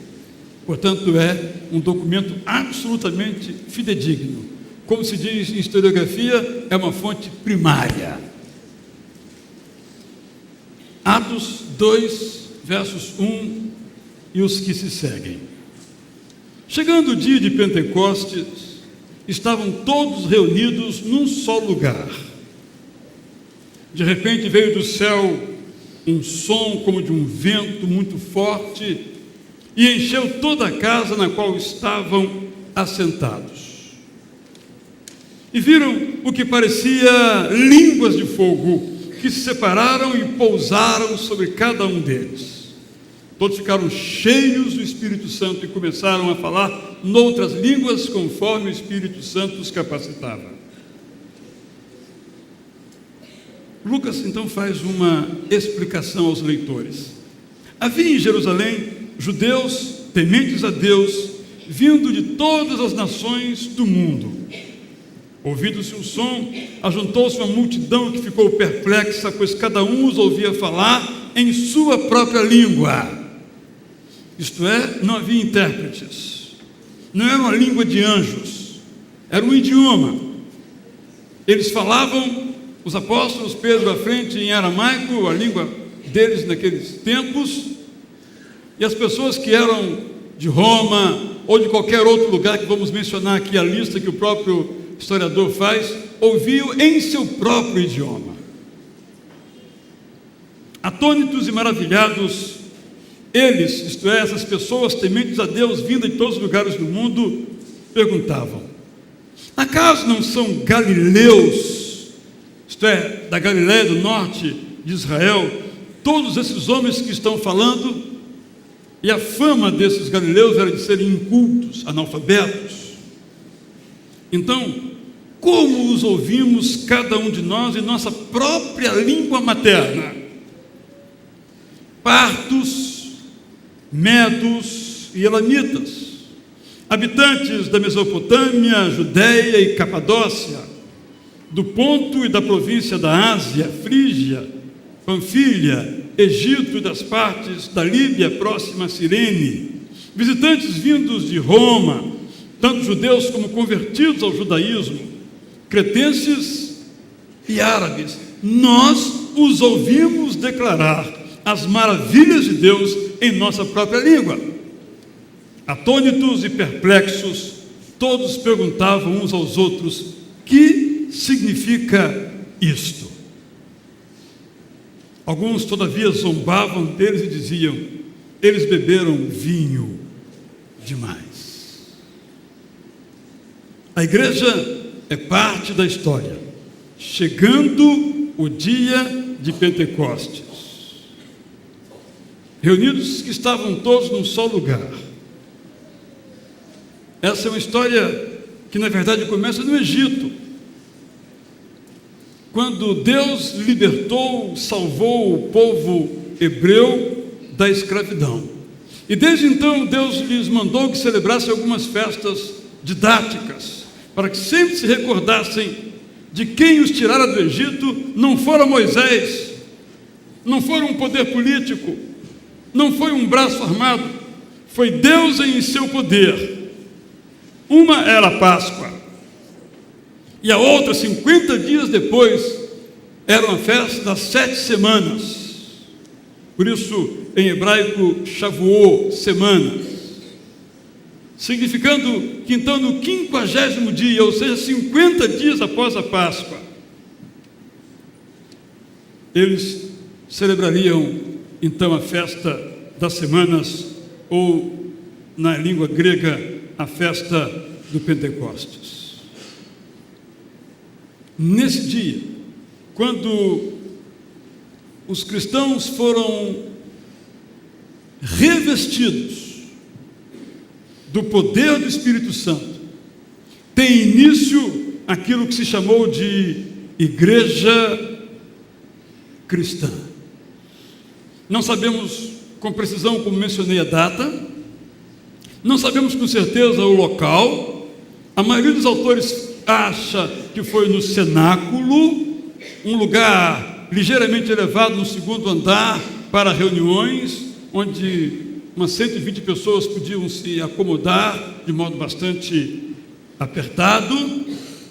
Portanto, é um documento absolutamente fidedigno. Como se diz em historiografia, é uma fonte primária. Atos 2, versos 1 e os que se seguem. Chegando o dia de Pentecostes, estavam todos reunidos num só lugar. De repente veio do céu um som como de um vento muito forte, e encheu toda a casa na qual estavam assentados. E viram o que parecia línguas de fogo, que se separaram e pousaram sobre cada um deles. Todos ficaram cheios do Espírito Santo e começaram a falar noutras línguas, conforme o Espírito Santo os capacitava. Lucas, então, faz uma explicação aos leitores. Havia em Jerusalém judeus tementes a Deus, vindo de todas as nações do mundo. Ouvido-se o som, ajuntou-se uma multidão que ficou perplexa, pois cada um os ouvia falar em sua própria língua. Isto é, não havia intérpretes. Não era uma língua de anjos, era um idioma. Eles falavam, os apóstolos, Pedro à frente, em aramaico, a língua deles naqueles tempos, e as pessoas que eram de Roma ou de qualquer outro lugar, que vamos mencionar aqui a lista que o próprio historiador faz, ouviam em seu próprio idioma. Atônitos e maravilhados, eles, isto é, essas pessoas tementes a Deus, vindas de todos os lugares do mundo, perguntavam: acaso não são galileus, isto é, da Galiléia do norte de Israel, todos esses homens que estão falando? E a fama desses galileus era de serem incultos, analfabetos. Então, como os ouvimos cada um de nós em nossa própria língua materna? Partos, medos e elamitas, habitantes da Mesopotâmia, Judéia e Capadócia, do Ponto e da província da Ásia, Frígia, Panfilha, Egito e das partes da Líbia próxima a Cirene, visitantes vindos de Roma, tanto judeus como convertidos ao judaísmo, cretenses e árabes, nós os ouvimos declarar as maravilhas de Deus em nossa própria língua. Atônitos e perplexos, todos perguntavam uns aos outros: que significa isto? Alguns, todavia, zombavam deles e diziam: eles beberam vinho demais. A igreja é parte da história, chegando o dia de Pentecostes. Reunidos que estavam todos num só lugar. Essa é uma história que, na verdade, começa no Egito, quando Deus libertou, salvou o povo hebreu da escravidão. E desde então Deus lhes mandou que celebrassem algumas festas didáticas, para que sempre se recordassem de quem os tirara do Egito. Não fora Moisés, não foi um poder político, não foi um braço armado, foi Deus em seu poder. Uma era a Páscoa, e a outra, 50 dias depois, era uma festa das 7 semanas. Por isso, em hebraico, Shavuot, semanas. Significando que então no 50º dia, ou seja, 50 dias após a Páscoa, eles celebrariam então a festa das semanas, ou na língua grega, a festa do Pentecostes. Nesse dia, quando os cristãos foram revestidos do poder do Espírito Santo, tem início aquilo que se chamou de igreja cristã. Não sabemos com precisão, como mencionei, a data, não sabemos com certeza o local. A maioria dos autores acha que foi no cenáculo, um lugar ligeiramente elevado no 2º andar para reuniões, onde umas 120 pessoas podiam se acomodar de modo bastante apertado.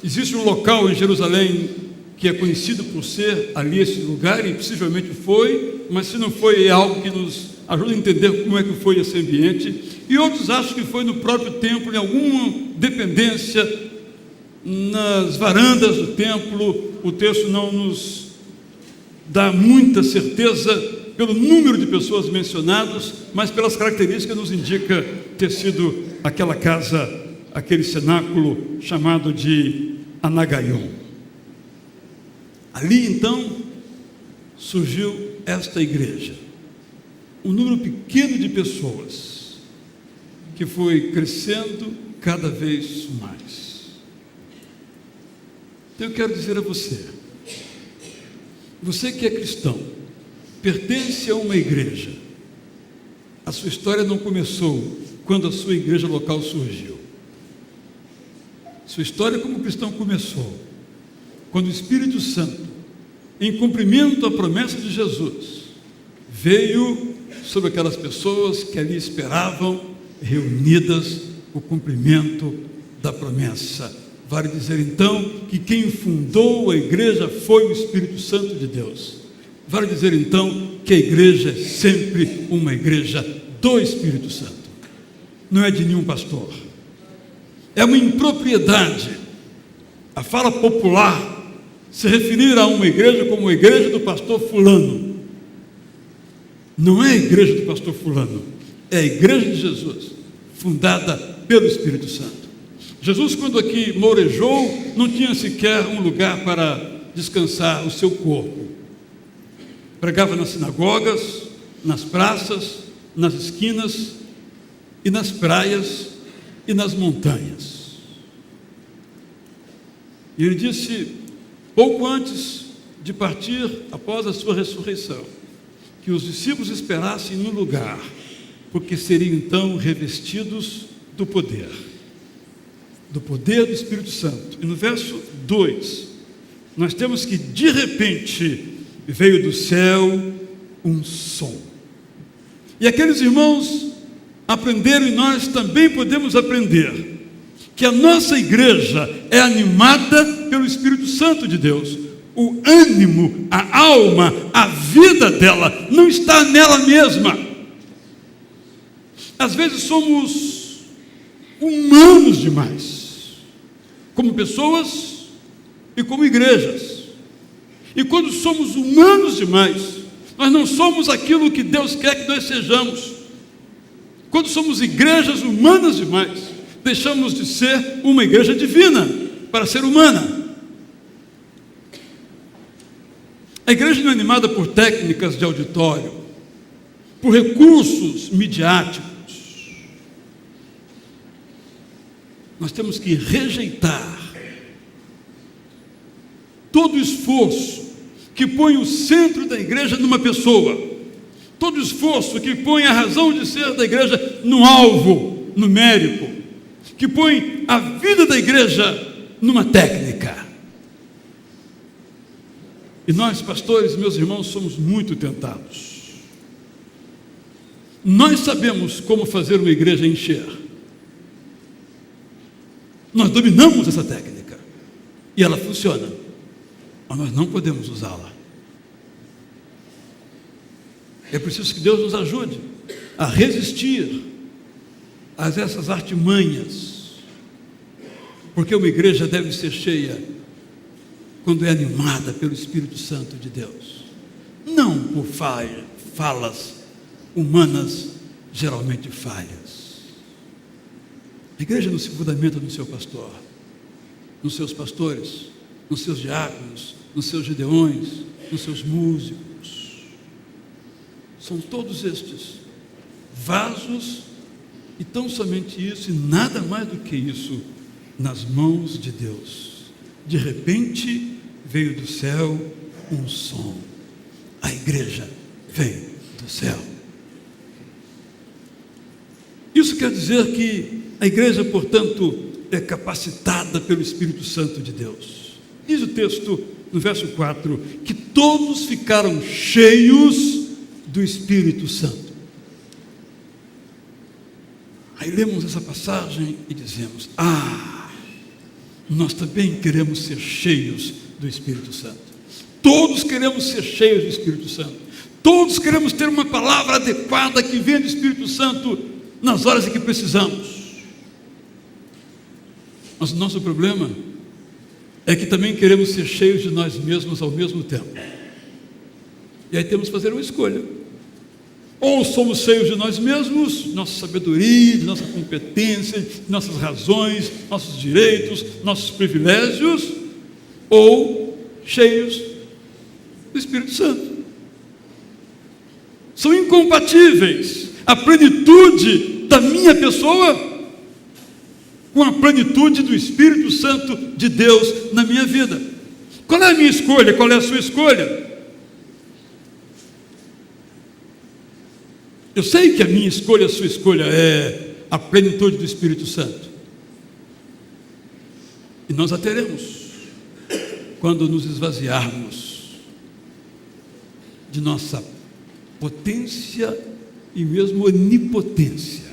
Existe um local em Jerusalém que é conhecido por ser ali esse lugar, e possivelmente foi, mas se não foi, é algo que nos ajuda a entender como é que foi esse ambiente. E outros acham que foi no próprio templo, em alguma dependência, nas varandas do templo. O texto não nos dá muita certeza, pelo número de pessoas mencionadas, mas pelas características nos indica ter sido aquela casa, aquele cenáculo chamado de Anagaion. Ali então surgiu esta igreja, um número pequeno de pessoas que foi crescendo cada vez mais. Então eu quero dizer a você que é cristão, pertence a uma igreja, a sua história não começou quando a sua igreja local surgiu. Sua história como cristão começou quando o Espírito Santo, em cumprimento à promessa de Jesus, veio sobre aquelas pessoas que ali esperavam, reunidas, o cumprimento da promessa. Vale dizer então que quem fundou a igreja foi o Espírito Santo de Deus. Vale dizer então que a igreja é sempre uma igreja do Espírito Santo, não é de nenhum pastor. É uma impropriedade a fala popular se referir a uma igreja como a igreja do pastor fulano. Não é a igreja do pastor fulano, é a igreja de Jesus, fundada pelo Espírito Santo. Jesus, quando aqui mourejou, não tinha sequer um lugar para descansar o seu corpo. Pregava nas sinagogas, nas praças, nas esquinas e nas praias e nas montanhas. E ele disse, pouco antes de partir, após a sua ressurreição, que os discípulos esperassem no lugar, porque seriam então revestidos do poder do Espírito Santo. E no verso 2, nós temos que de repente veio do céu um som. E aqueles irmãos aprenderam, e nós também podemos aprender, que a nossa igreja é animada pelo Espírito Santo de Deus. O ânimo, a alma, a vida dela não está nela mesma. Às vezes somos humanos demais, como pessoas e como igrejas. E quando somos humanos demais, nós não somos aquilo que Deus quer que nós sejamos. Quando somos igrejas humanas demais, deixamos de ser uma igreja divina para ser humana. A igreja não é animada por técnicas de auditório, por recursos midiáticos. Nós temos que rejeitar todo esforço que põe o centro da igreja numa pessoa, todo esforço que põe a razão de ser da igreja num alvo numérico, que põe a vida da igreja numa técnica. E nós, pastores, meus irmãos, somos muito tentados. Nós sabemos como fazer uma igreja encher. Nós dominamos essa técnica e ela funciona, mas nós não podemos usá-la. É preciso que Deus nos ajude a resistir a essas artimanhas, porque uma igreja deve ser cheia quando é animada pelo Espírito Santo de Deus, não por falas humanas geralmente falhas. A igreja não se fundamenta no seu pastor, nos seus pastores, nos seus diáconos, nos seus gideões, nos seus músicos. São todos estes vasos, e tão somente isso, e nada mais do que isso, nas mãos de Deus. De repente veio do céu um som. A igreja vem do céu. Isso quer dizer que a igreja, portanto, é capacitada pelo Espírito Santo de Deus. Diz o texto no verso 4, que todos ficaram cheios do Espírito Santo. Aí lemos essa passagem e dizemos, nós também queremos ser cheios do Espírito Santo. Todos queremos ser cheios do Espírito Santo. Todos queremos ter uma palavra adequada que venha do Espírito Santo nas horas em que precisamos. Mas o nosso problema é que também queremos ser cheios de nós mesmos ao mesmo tempo. E aí temos que fazer uma escolha. Ou somos cheios de nós mesmos, nossa sabedoria, de nossa competência, de nossas razões, nossos direitos, nossos privilégios, ou cheios do Espírito Santo. São incompatíveis a plenitude da minha pessoa com a plenitude do Espírito Santo de Deus na minha vida. Qual é a minha escolha? Qual é a sua escolha? Eu sei que a minha escolha, a sua escolha é a plenitude do Espírito Santo. E nós a teremos quando nos esvaziarmos de nossa potência e mesmo onipotência.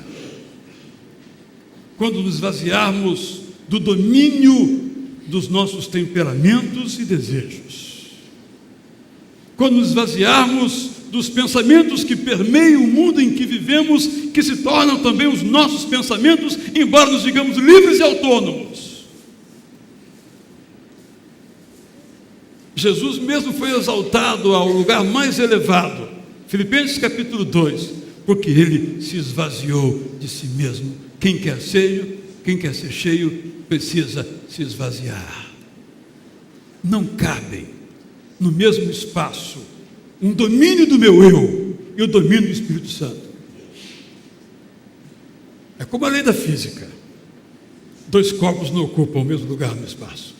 Quando nos esvaziarmos do domínio dos nossos temperamentos e desejos. Quando nos esvaziarmos dos pensamentos que permeiam o mundo em que vivemos, que se tornam também os nossos pensamentos, embora nos digamos livres e autônomos. Jesus mesmo foi exaltado ao lugar mais elevado, Filipenses capítulo 2, porque ele se esvaziou de si mesmo. Quem quer ser cheio, precisa se esvaziar. Não cabem no mesmo espaço um domínio do meu eu e o domínio do Espírito Santo. É como a lei da física. 2 corpos não ocupam o mesmo lugar no espaço.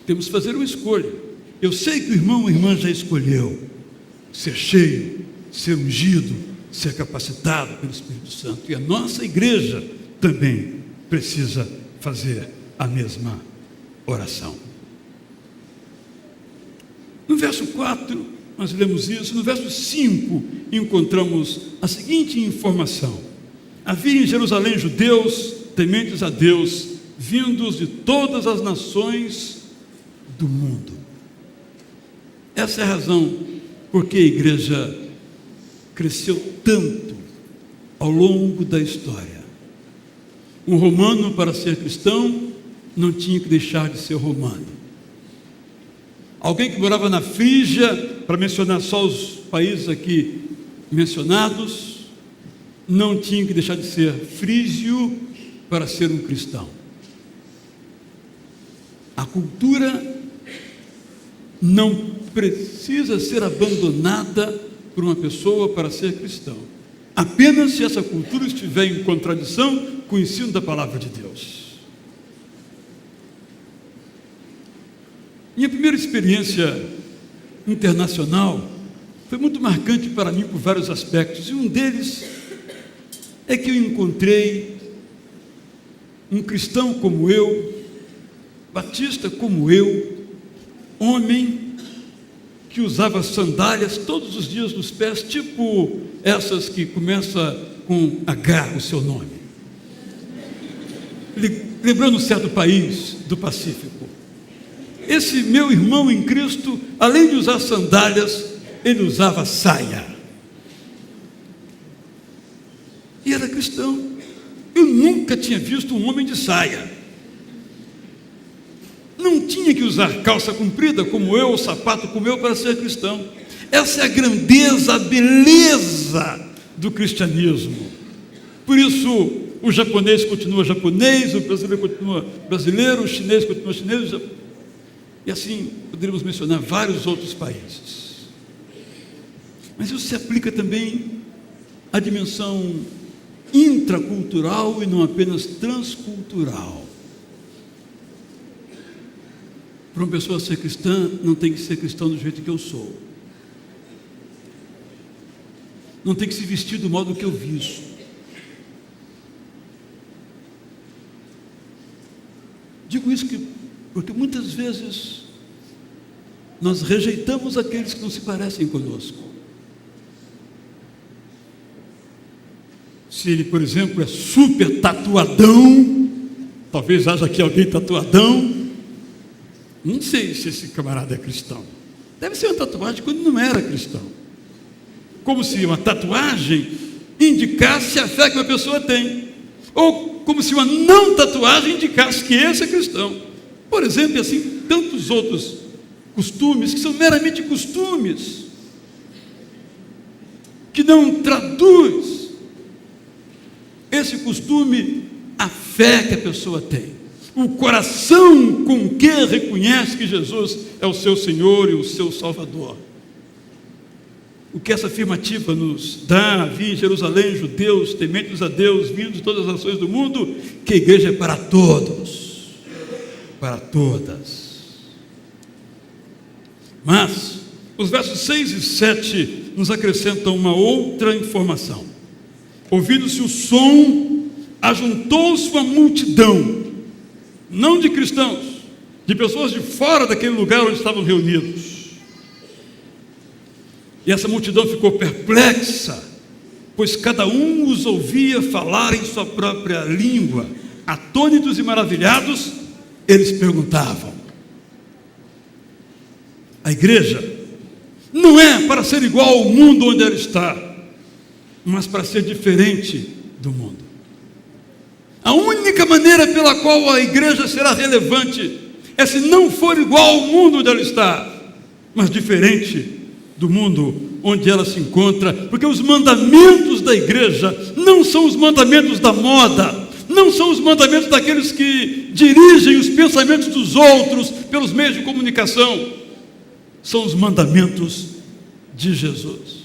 Temos que fazer uma escolha. Eu sei que o irmão ou irmã já escolheu ser cheio, ser ungido, ser capacitado pelo Espírito Santo. E a nossa igreja também precisa fazer a mesma oração. No verso 4, nós lemos isso. No verso 5, encontramos a seguinte informação: havia em Jerusalém judeus tementes a Deus, vindos de todas as nações do mundo. Essa é a razão por que a igreja cresceu tanto ao longo da história. Um romano, para ser cristão, não tinha que deixar de ser romano. Alguém que morava na Frígia, para mencionar só os países aqui mencionados, não tinha que deixar de ser frígio para ser um cristão. A cultura não precisa ser abandonada por uma pessoa para ser cristão, apenas se essa cultura estiver em contradição com o ensino da palavra de Deus. Minha primeira experiência internacional foi muito marcante para mim por vários aspectos, e um deles é que eu encontrei um cristão como eu, batista como eu, homem que usava sandálias todos os dias nos pés, tipo essas que começa com H, o seu nome. Lembrando um certo país do Pacífico. Esse meu irmão em Cristo, além de usar sandálias, ele usava saia. E era cristão. Eu nunca tinha visto um homem de saia. Não tinha que usar calça comprida como eu, ou sapato como eu, para ser cristão. Essa é a grandeza, a beleza do cristianismo. Por isso, o japonês continua japonês, o brasileiro continua brasileiro, o chinês continua chinês, e assim poderíamos mencionar vários outros países. Mas isso se aplica também à dimensão intracultural e não apenas transcultural. Para uma pessoa ser cristã, não tem que ser cristão do jeito que eu sou. Não tem que se vestir do modo que eu visto. Digo isso porque muitas vezes nós rejeitamos aqueles que não se parecem conosco. Se ele, por exemplo, é super tatuadão, talvez haja aqui alguém tatuadão, não sei se esse camarada é cristão. Deve ser uma tatuagem quando não era cristão. Como se uma tatuagem indicasse a fé que uma pessoa tem. Ou como se uma não tatuagem indicasse que esse é cristão. Por exemplo, e assim, tantos outros costumes que são meramente costumes. que não traduz esse costume à fé que a pessoa tem, o coração com que reconhece que Jesus é o seu Senhor e o seu Salvador. O que essa afirmativa nos dá: havia em Jerusalém judeus tementes a Deus, vindos de todas as nações do mundo, que a igreja é para todos, para todas. Mas os versos 6 e 7 nos acrescentam uma outra informação. Ouvindo-se o som, ajuntou-se uma multidão, não de cristãos, de pessoas de fora daquele lugar onde estavam reunidos. E essa multidão ficou perplexa, pois cada um os ouvia falar em sua própria língua. Atônitos e maravilhados, eles perguntavam. A igreja não é para ser igual ao mundo onde ela está, mas para ser diferente do mundo. A única maneira pela qual a igreja será relevante é se não for igual ao mundo onde ela está, mas diferente do mundo onde ela se encontra, porque os mandamentos da igreja não são os mandamentos da moda, não são os mandamentos daqueles que dirigem os pensamentos dos outros pelos meios de comunicação, são os mandamentos de Jesus.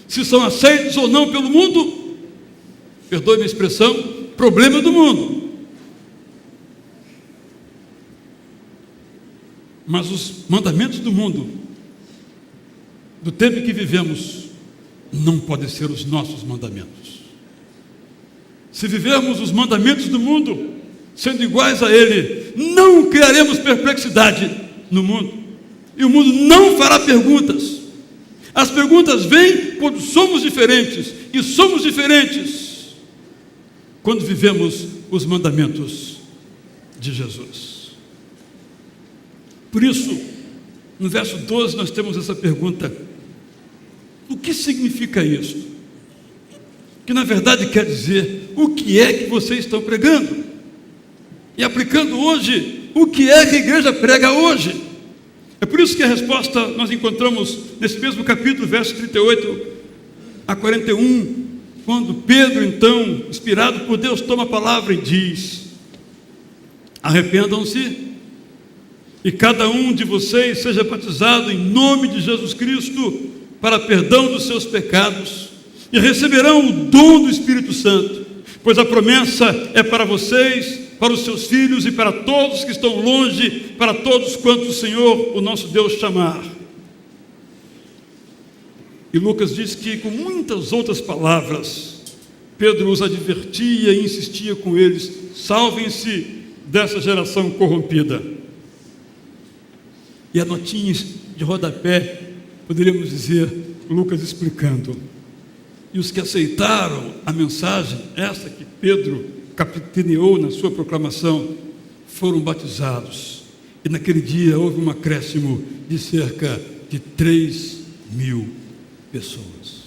Se são aceitos ou não pelo mundo, perdoe-me a expressão, problema do mundo. Mas os mandamentos do mundo, do tempo em que vivemos, não podem ser os nossos mandamentos. Se vivermos os mandamentos do mundo, sendo iguais a ele, não criaremos perplexidade no mundo, e o mundo não fará perguntas. As perguntas vêm quando somos diferentes, e somos diferentes quando vivemos os mandamentos de Jesus. Por isso, no verso 12 nós temos essa pergunta: o que significa isto? Que na verdade quer dizer, o que é que vocês estão pregando? E aplicando hoje, o que é que a igreja prega hoje? É por isso que a resposta nós encontramos nesse mesmo capítulo, verso 38 a 41, quando Pedro, então, inspirado por Deus, toma a palavra e diz: arrependam-se e cada um de vocês seja batizado em nome de Jesus Cristo para perdão dos seus pecados, e receberão o dom do Espírito Santo, pois a promessa é para vocês, para os seus filhos e para todos que estão longe, para todos quantos o Senhor, o nosso Deus, chamar. E Lucas diz que, com muitas outras palavras, Pedro os advertia e insistia com eles: salvem-se dessa geração corrompida. E a notinha de rodapé, poderíamos dizer, Lucas explicando: e os que aceitaram a mensagem, essa que Pedro capitaneou na sua proclamação, foram batizados. E naquele dia houve um acréscimo de cerca de 3.000 pessoas.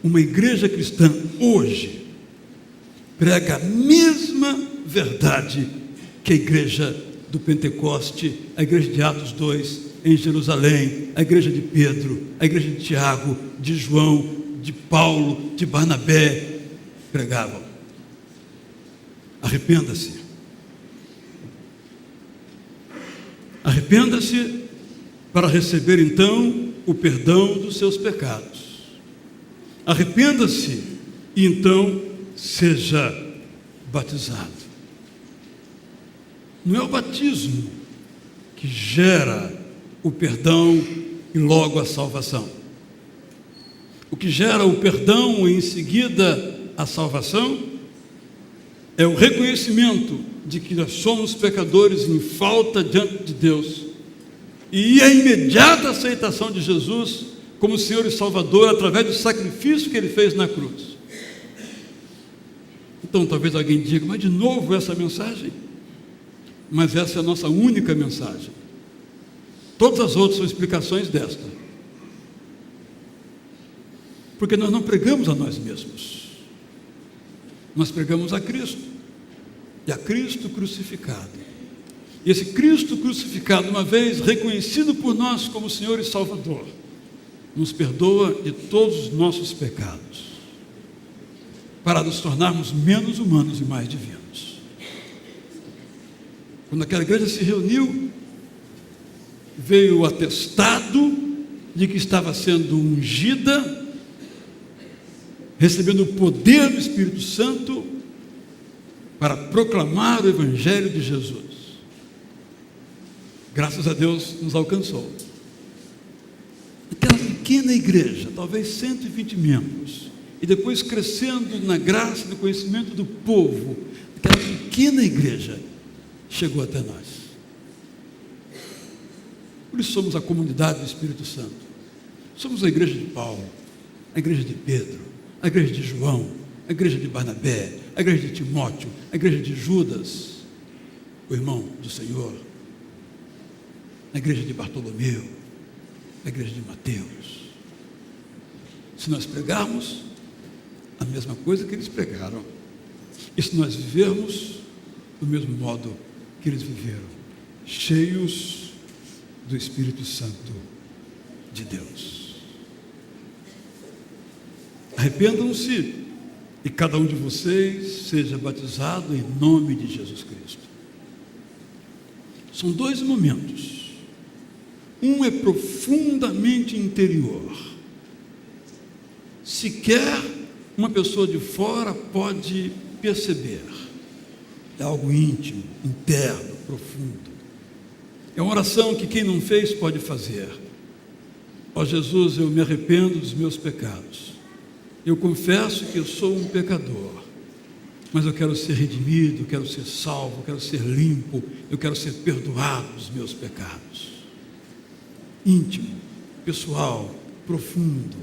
Uma igreja cristã hoje prega a mesma verdade que a igreja do Pentecoste, a igreja de Atos 2 em Jerusalém, a igreja de Pedro, a igreja de Tiago, de João, de Paulo, de Barnabé pregavam. Arrependa-se. Arrependa-se para receber então o perdão dos seus pecados. Arrependa-se e então seja batizado. Não é o batismo que gera o perdão e logo a salvação. O que gera o perdão e em seguida a salvação é o reconhecimento de que nós somos pecadores em falta diante de Deus, e a imediata aceitação de Jesus como Senhor e Salvador através do sacrifício que Ele fez na cruz. Então talvez alguém diga: mas de novo essa mensagem? Mas essa é a nossa única mensagem. Todas as outras são explicações desta. Porque nós não pregamos a nós mesmos, nós pregamos a Cristo, e a Cristo crucificado. E esse Cristo crucificado, uma vez reconhecido por nós como Senhor e Salvador, nos perdoa de todos os nossos pecados, para nos tornarmos menos humanos e mais divinos. Quando aquela igreja se reuniu, veio o atestado de que estava sendo ungida, recebendo o poder do Espírito Santo para proclamar o Evangelho de Jesus. Graças a Deus nos alcançou. Aquela pequena igreja, talvez 120 membros, e depois crescendo na graça e no conhecimento do povo, aquela pequena igreja chegou até nós. Por isso somos a comunidade do Espírito Santo. Somos a igreja de Paulo, a igreja de Pedro, a igreja de João, a igreja de Barnabé, a igreja de Timóteo, a igreja de Judas, o irmão do Senhor, a igreja de Bartolomeu, a igreja de Mateus. Se nós pregarmos a mesma coisa que eles pregaram, e se nós vivermos do mesmo modo que eles viveram, cheios do Espírito Santo de Deus. Arrependam-se e cada um de vocês seja batizado em nome de Jesus Cristo. São dois momentos. Um é profundamente interior. Sequer uma pessoa de fora pode perceber. É algo íntimo, interno, profundo. É uma oração que quem não fez pode fazer. Ó Jesus, eu me arrependo dos meus pecados. Eu confesso que eu sou um pecador, mas eu quero ser redimido, eu quero ser salvo, eu quero ser limpo, eu quero ser perdoado dos meus pecados. Íntimo, pessoal, profundo,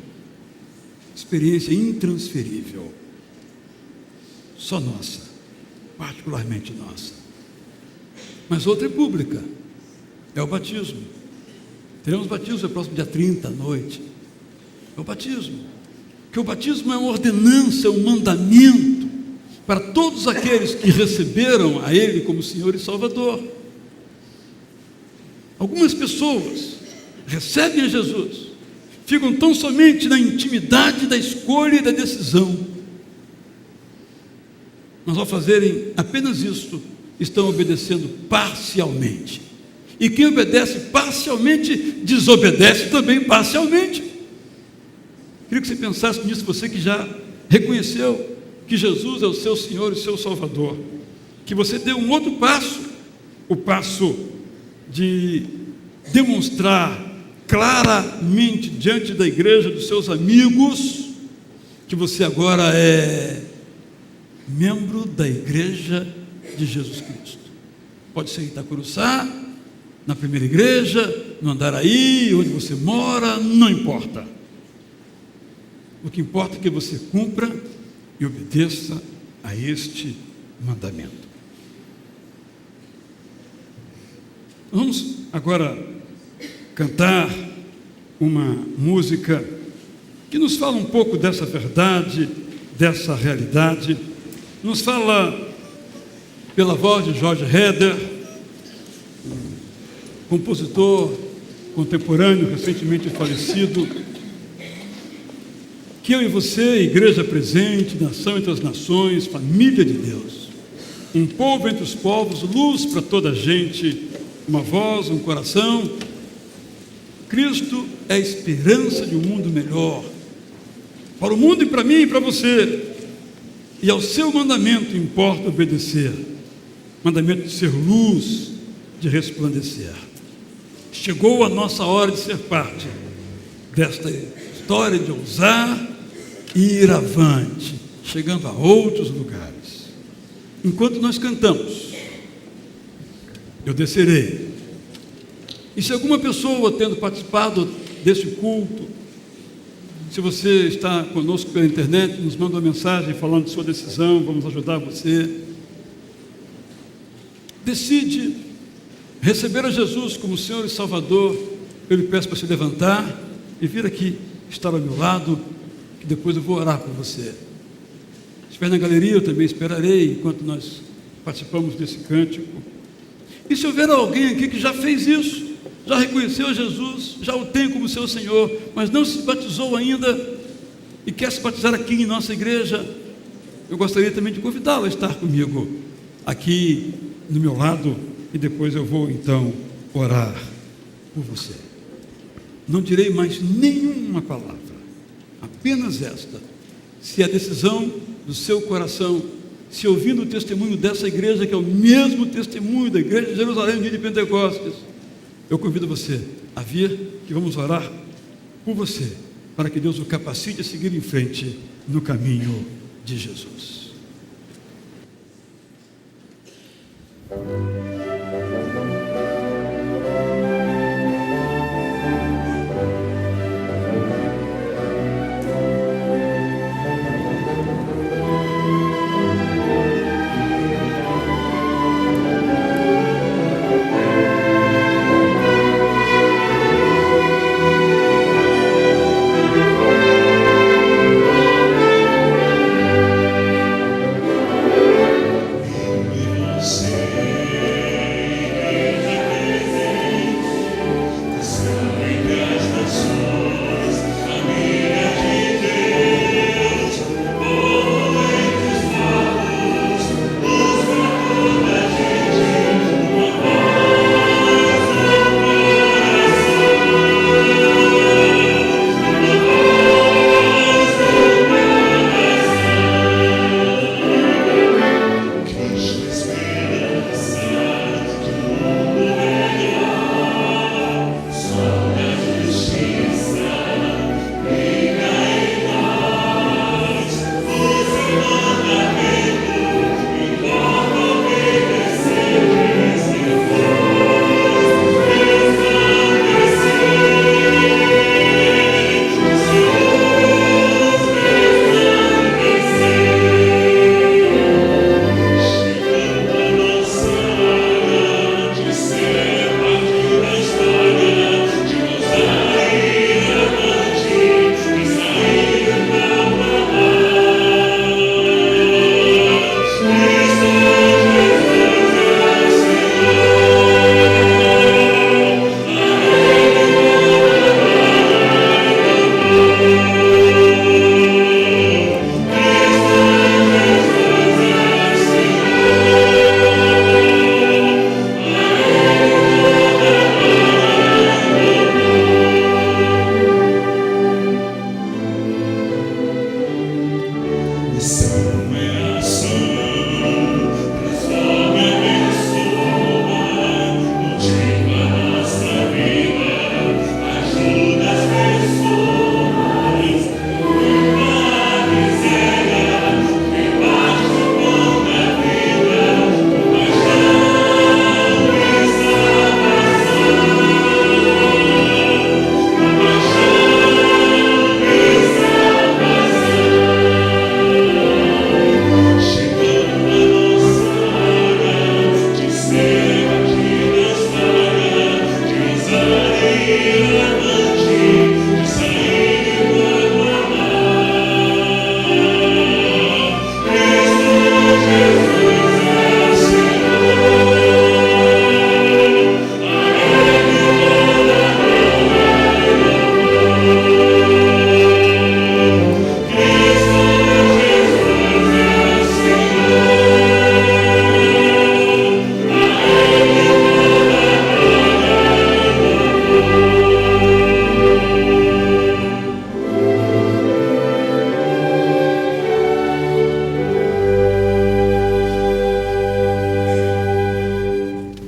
experiência intransferível, só nossa, particularmente nossa. Mas outra é pública, é o batismo. Teremos batismo no próximo dia 30 à noite. É o batismo. Que o batismo é uma ordenança, é um mandamento para todos aqueles que receberam a Ele como Senhor e Salvador. Algumas pessoas recebem a Jesus, ficam tão somente na intimidade da escolha e da decisão, mas ao fazerem apenas isso, estão obedecendo parcialmente. E quem obedece parcialmente, desobedece também parcialmente. Queria que você pensasse nisso, você que já reconheceu que Jesus é o seu Senhor e seu Salvador, que você dê um outro passo, o passo de demonstrar claramente diante da igreja, dos seus amigos, que você agora é membro da igreja de Jesus Cristo. Pode ser em Itacuruçá, na primeira igreja, no Andaraí, onde você mora, não importa. O que importa é que você cumpra e obedeça a este mandamento. Vamos agora cantar uma música que nos fala um pouco dessa verdade, dessa realidade. Nos fala pela voz de Jorge Heder, compositor contemporâneo, recentemente falecido, que eu e você, igreja presente, nação entre as nações, família de Deus, um povo entre os povos, luz para toda a gente, uma voz, um coração. Cristo é a esperança de um mundo melhor, para o mundo e para mim e para você, e ao seu mandamento importa obedecer, mandamento de ser luz, de resplandecer. Chegou a nossa hora de ser parte desta história de ousar e ir avante, chegando a outros lugares. Enquanto nós cantamos, eu descerei. E se alguma pessoa, tendo participado desse culto, se você está conosco pela internet, nos manda uma mensagem falando de sua decisão, vamos ajudar você. Decide receber a Jesus como Senhor e Salvador, eu lhe peço para se levantar e vir aqui, estar ao meu lado, que depois eu vou orar por você. Se estiver na galeria, eu também esperarei enquanto nós participamos desse cântico. E se houver alguém aqui que já fez isso, já reconheceu Jesus, já o tem como seu Senhor, mas não se batizou ainda e quer se batizar aqui em nossa igreja, eu gostaria também de convidá-lo a estar comigo aqui no meu lado, e depois eu vou então orar por você. Não direi mais nenhuma palavra, apenas esta. Se a decisão do seu coração, se ouvindo o testemunho dessa igreja, que é o mesmo testemunho da igreja de Jerusalém no dia de Pentecostes, eu convido você a vir, que vamos orar por você, para que Deus o capacite a seguir em frente no caminho de Jesus.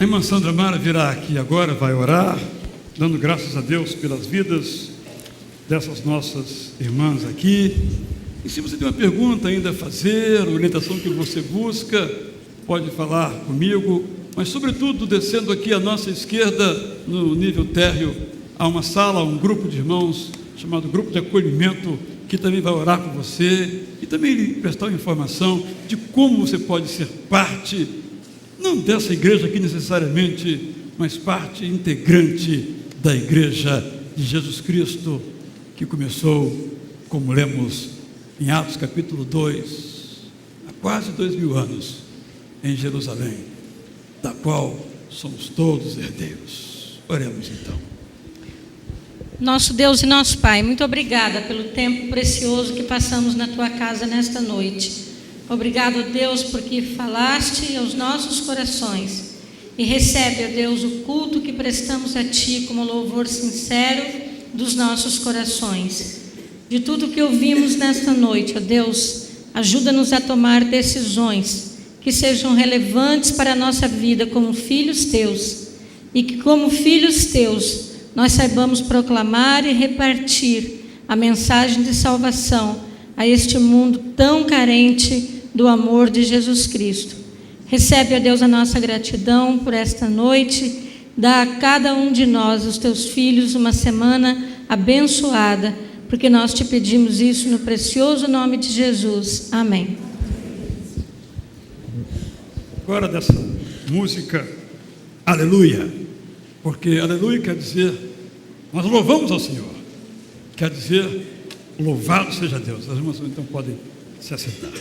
A irmã Sandra Mara virá aqui agora, vai orar, dando graças a Deus pelas vidas dessas nossas irmãs aqui. E se você tem uma pergunta ainda a fazer, orientação que você busca, pode falar comigo, mas sobretudo descendo aqui à nossa esquerda, no nível térreo, há uma sala, um grupo de irmãos, chamado Grupo de Acolhimento, que também vai orar por você e também lhe prestar informação de como você pode ser parte, não dessa igreja aqui necessariamente, mas parte integrante da igreja de Jesus Cristo, que começou, como lemos em Atos capítulo 2, há quase 2000 anos, em Jerusalém, da qual somos todos herdeiros. Oremos então. Nosso Deus e nosso Pai, muito obrigada pelo tempo precioso que passamos na Tua casa nesta noite. Obrigado, Deus, porque falaste aos nossos corações. E recebe, ó Deus, o culto que prestamos a Ti como louvor sincero dos nossos corações. De tudo que ouvimos nesta noite, ó Deus, ajuda-nos a tomar decisões que sejam relevantes para a nossa vida como filhos Teus. E que como filhos Teus, nós saibamos proclamar e repartir a mensagem de salvação a este mundo tão carente do amor de Jesus Cristo. Recebe, ó Deus, a nossa gratidão por esta noite. Dá a cada um de nós, os Teus filhos, uma semana abençoada, porque nós te pedimos isso no precioso nome de Jesus. Amém. Agora dessa música, aleluia, porque aleluia quer dizer, nós louvamos ao Senhor, quer dizer, louvado seja Deus. As irmãs então podem se assentar.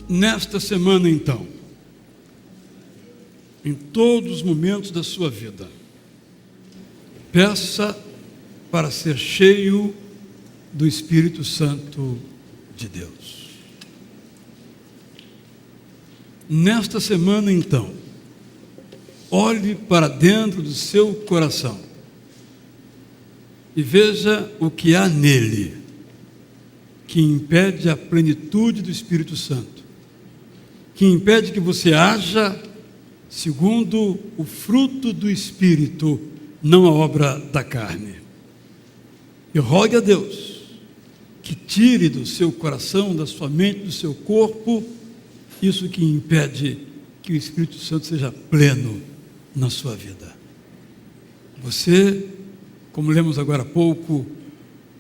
Nesta semana, então, em todos os momentos da sua vida, peça para ser cheio do Espírito Santo de Deus. Nesta semana, então, olhe para dentro do seu coração e veja o que há nele que impede a plenitude do Espírito Santo, que impede que você haja segundo o fruto do Espírito, não a obra da carne. E rogue a Deus que tire do seu coração, da sua mente, do seu corpo, isso que impede que o Espírito Santo seja pleno na sua vida. Você, como lemos agora há pouco,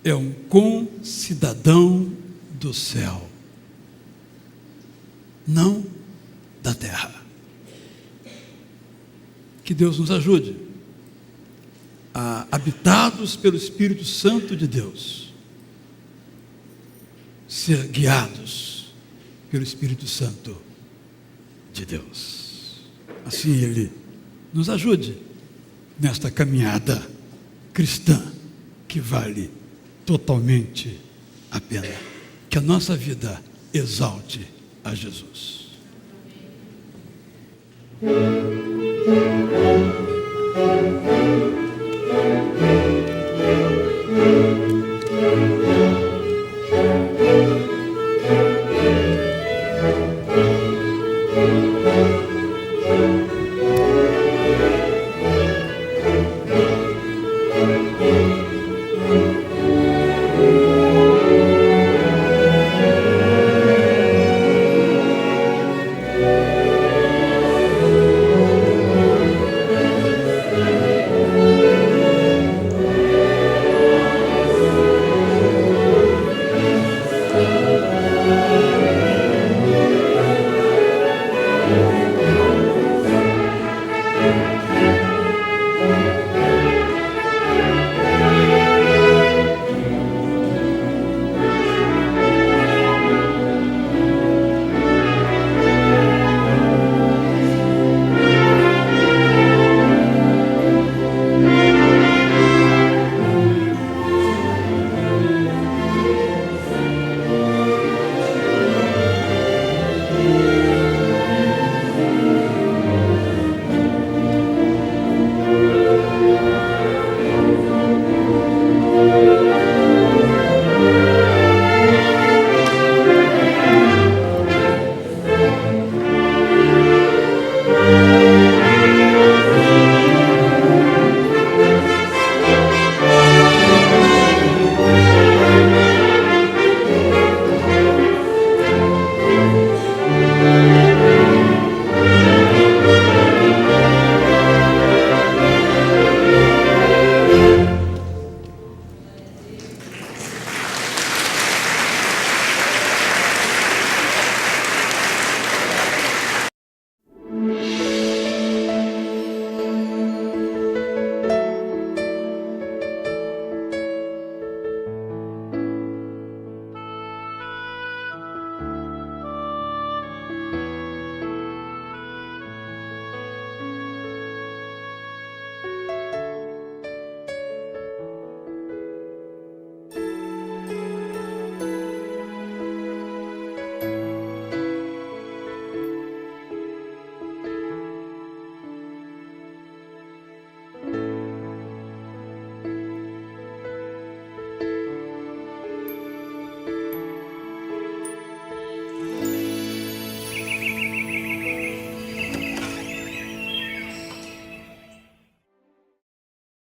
é um concidadão do céu, não da terra. Que Deus nos ajude a, habitados pelo Espírito Santo de Deus, ser guiados pelo Espírito Santo de Deus. Assim Ele nos ajude nesta caminhada cristã que vale totalmente a pena. Que a nossa vida exalte a Jesus.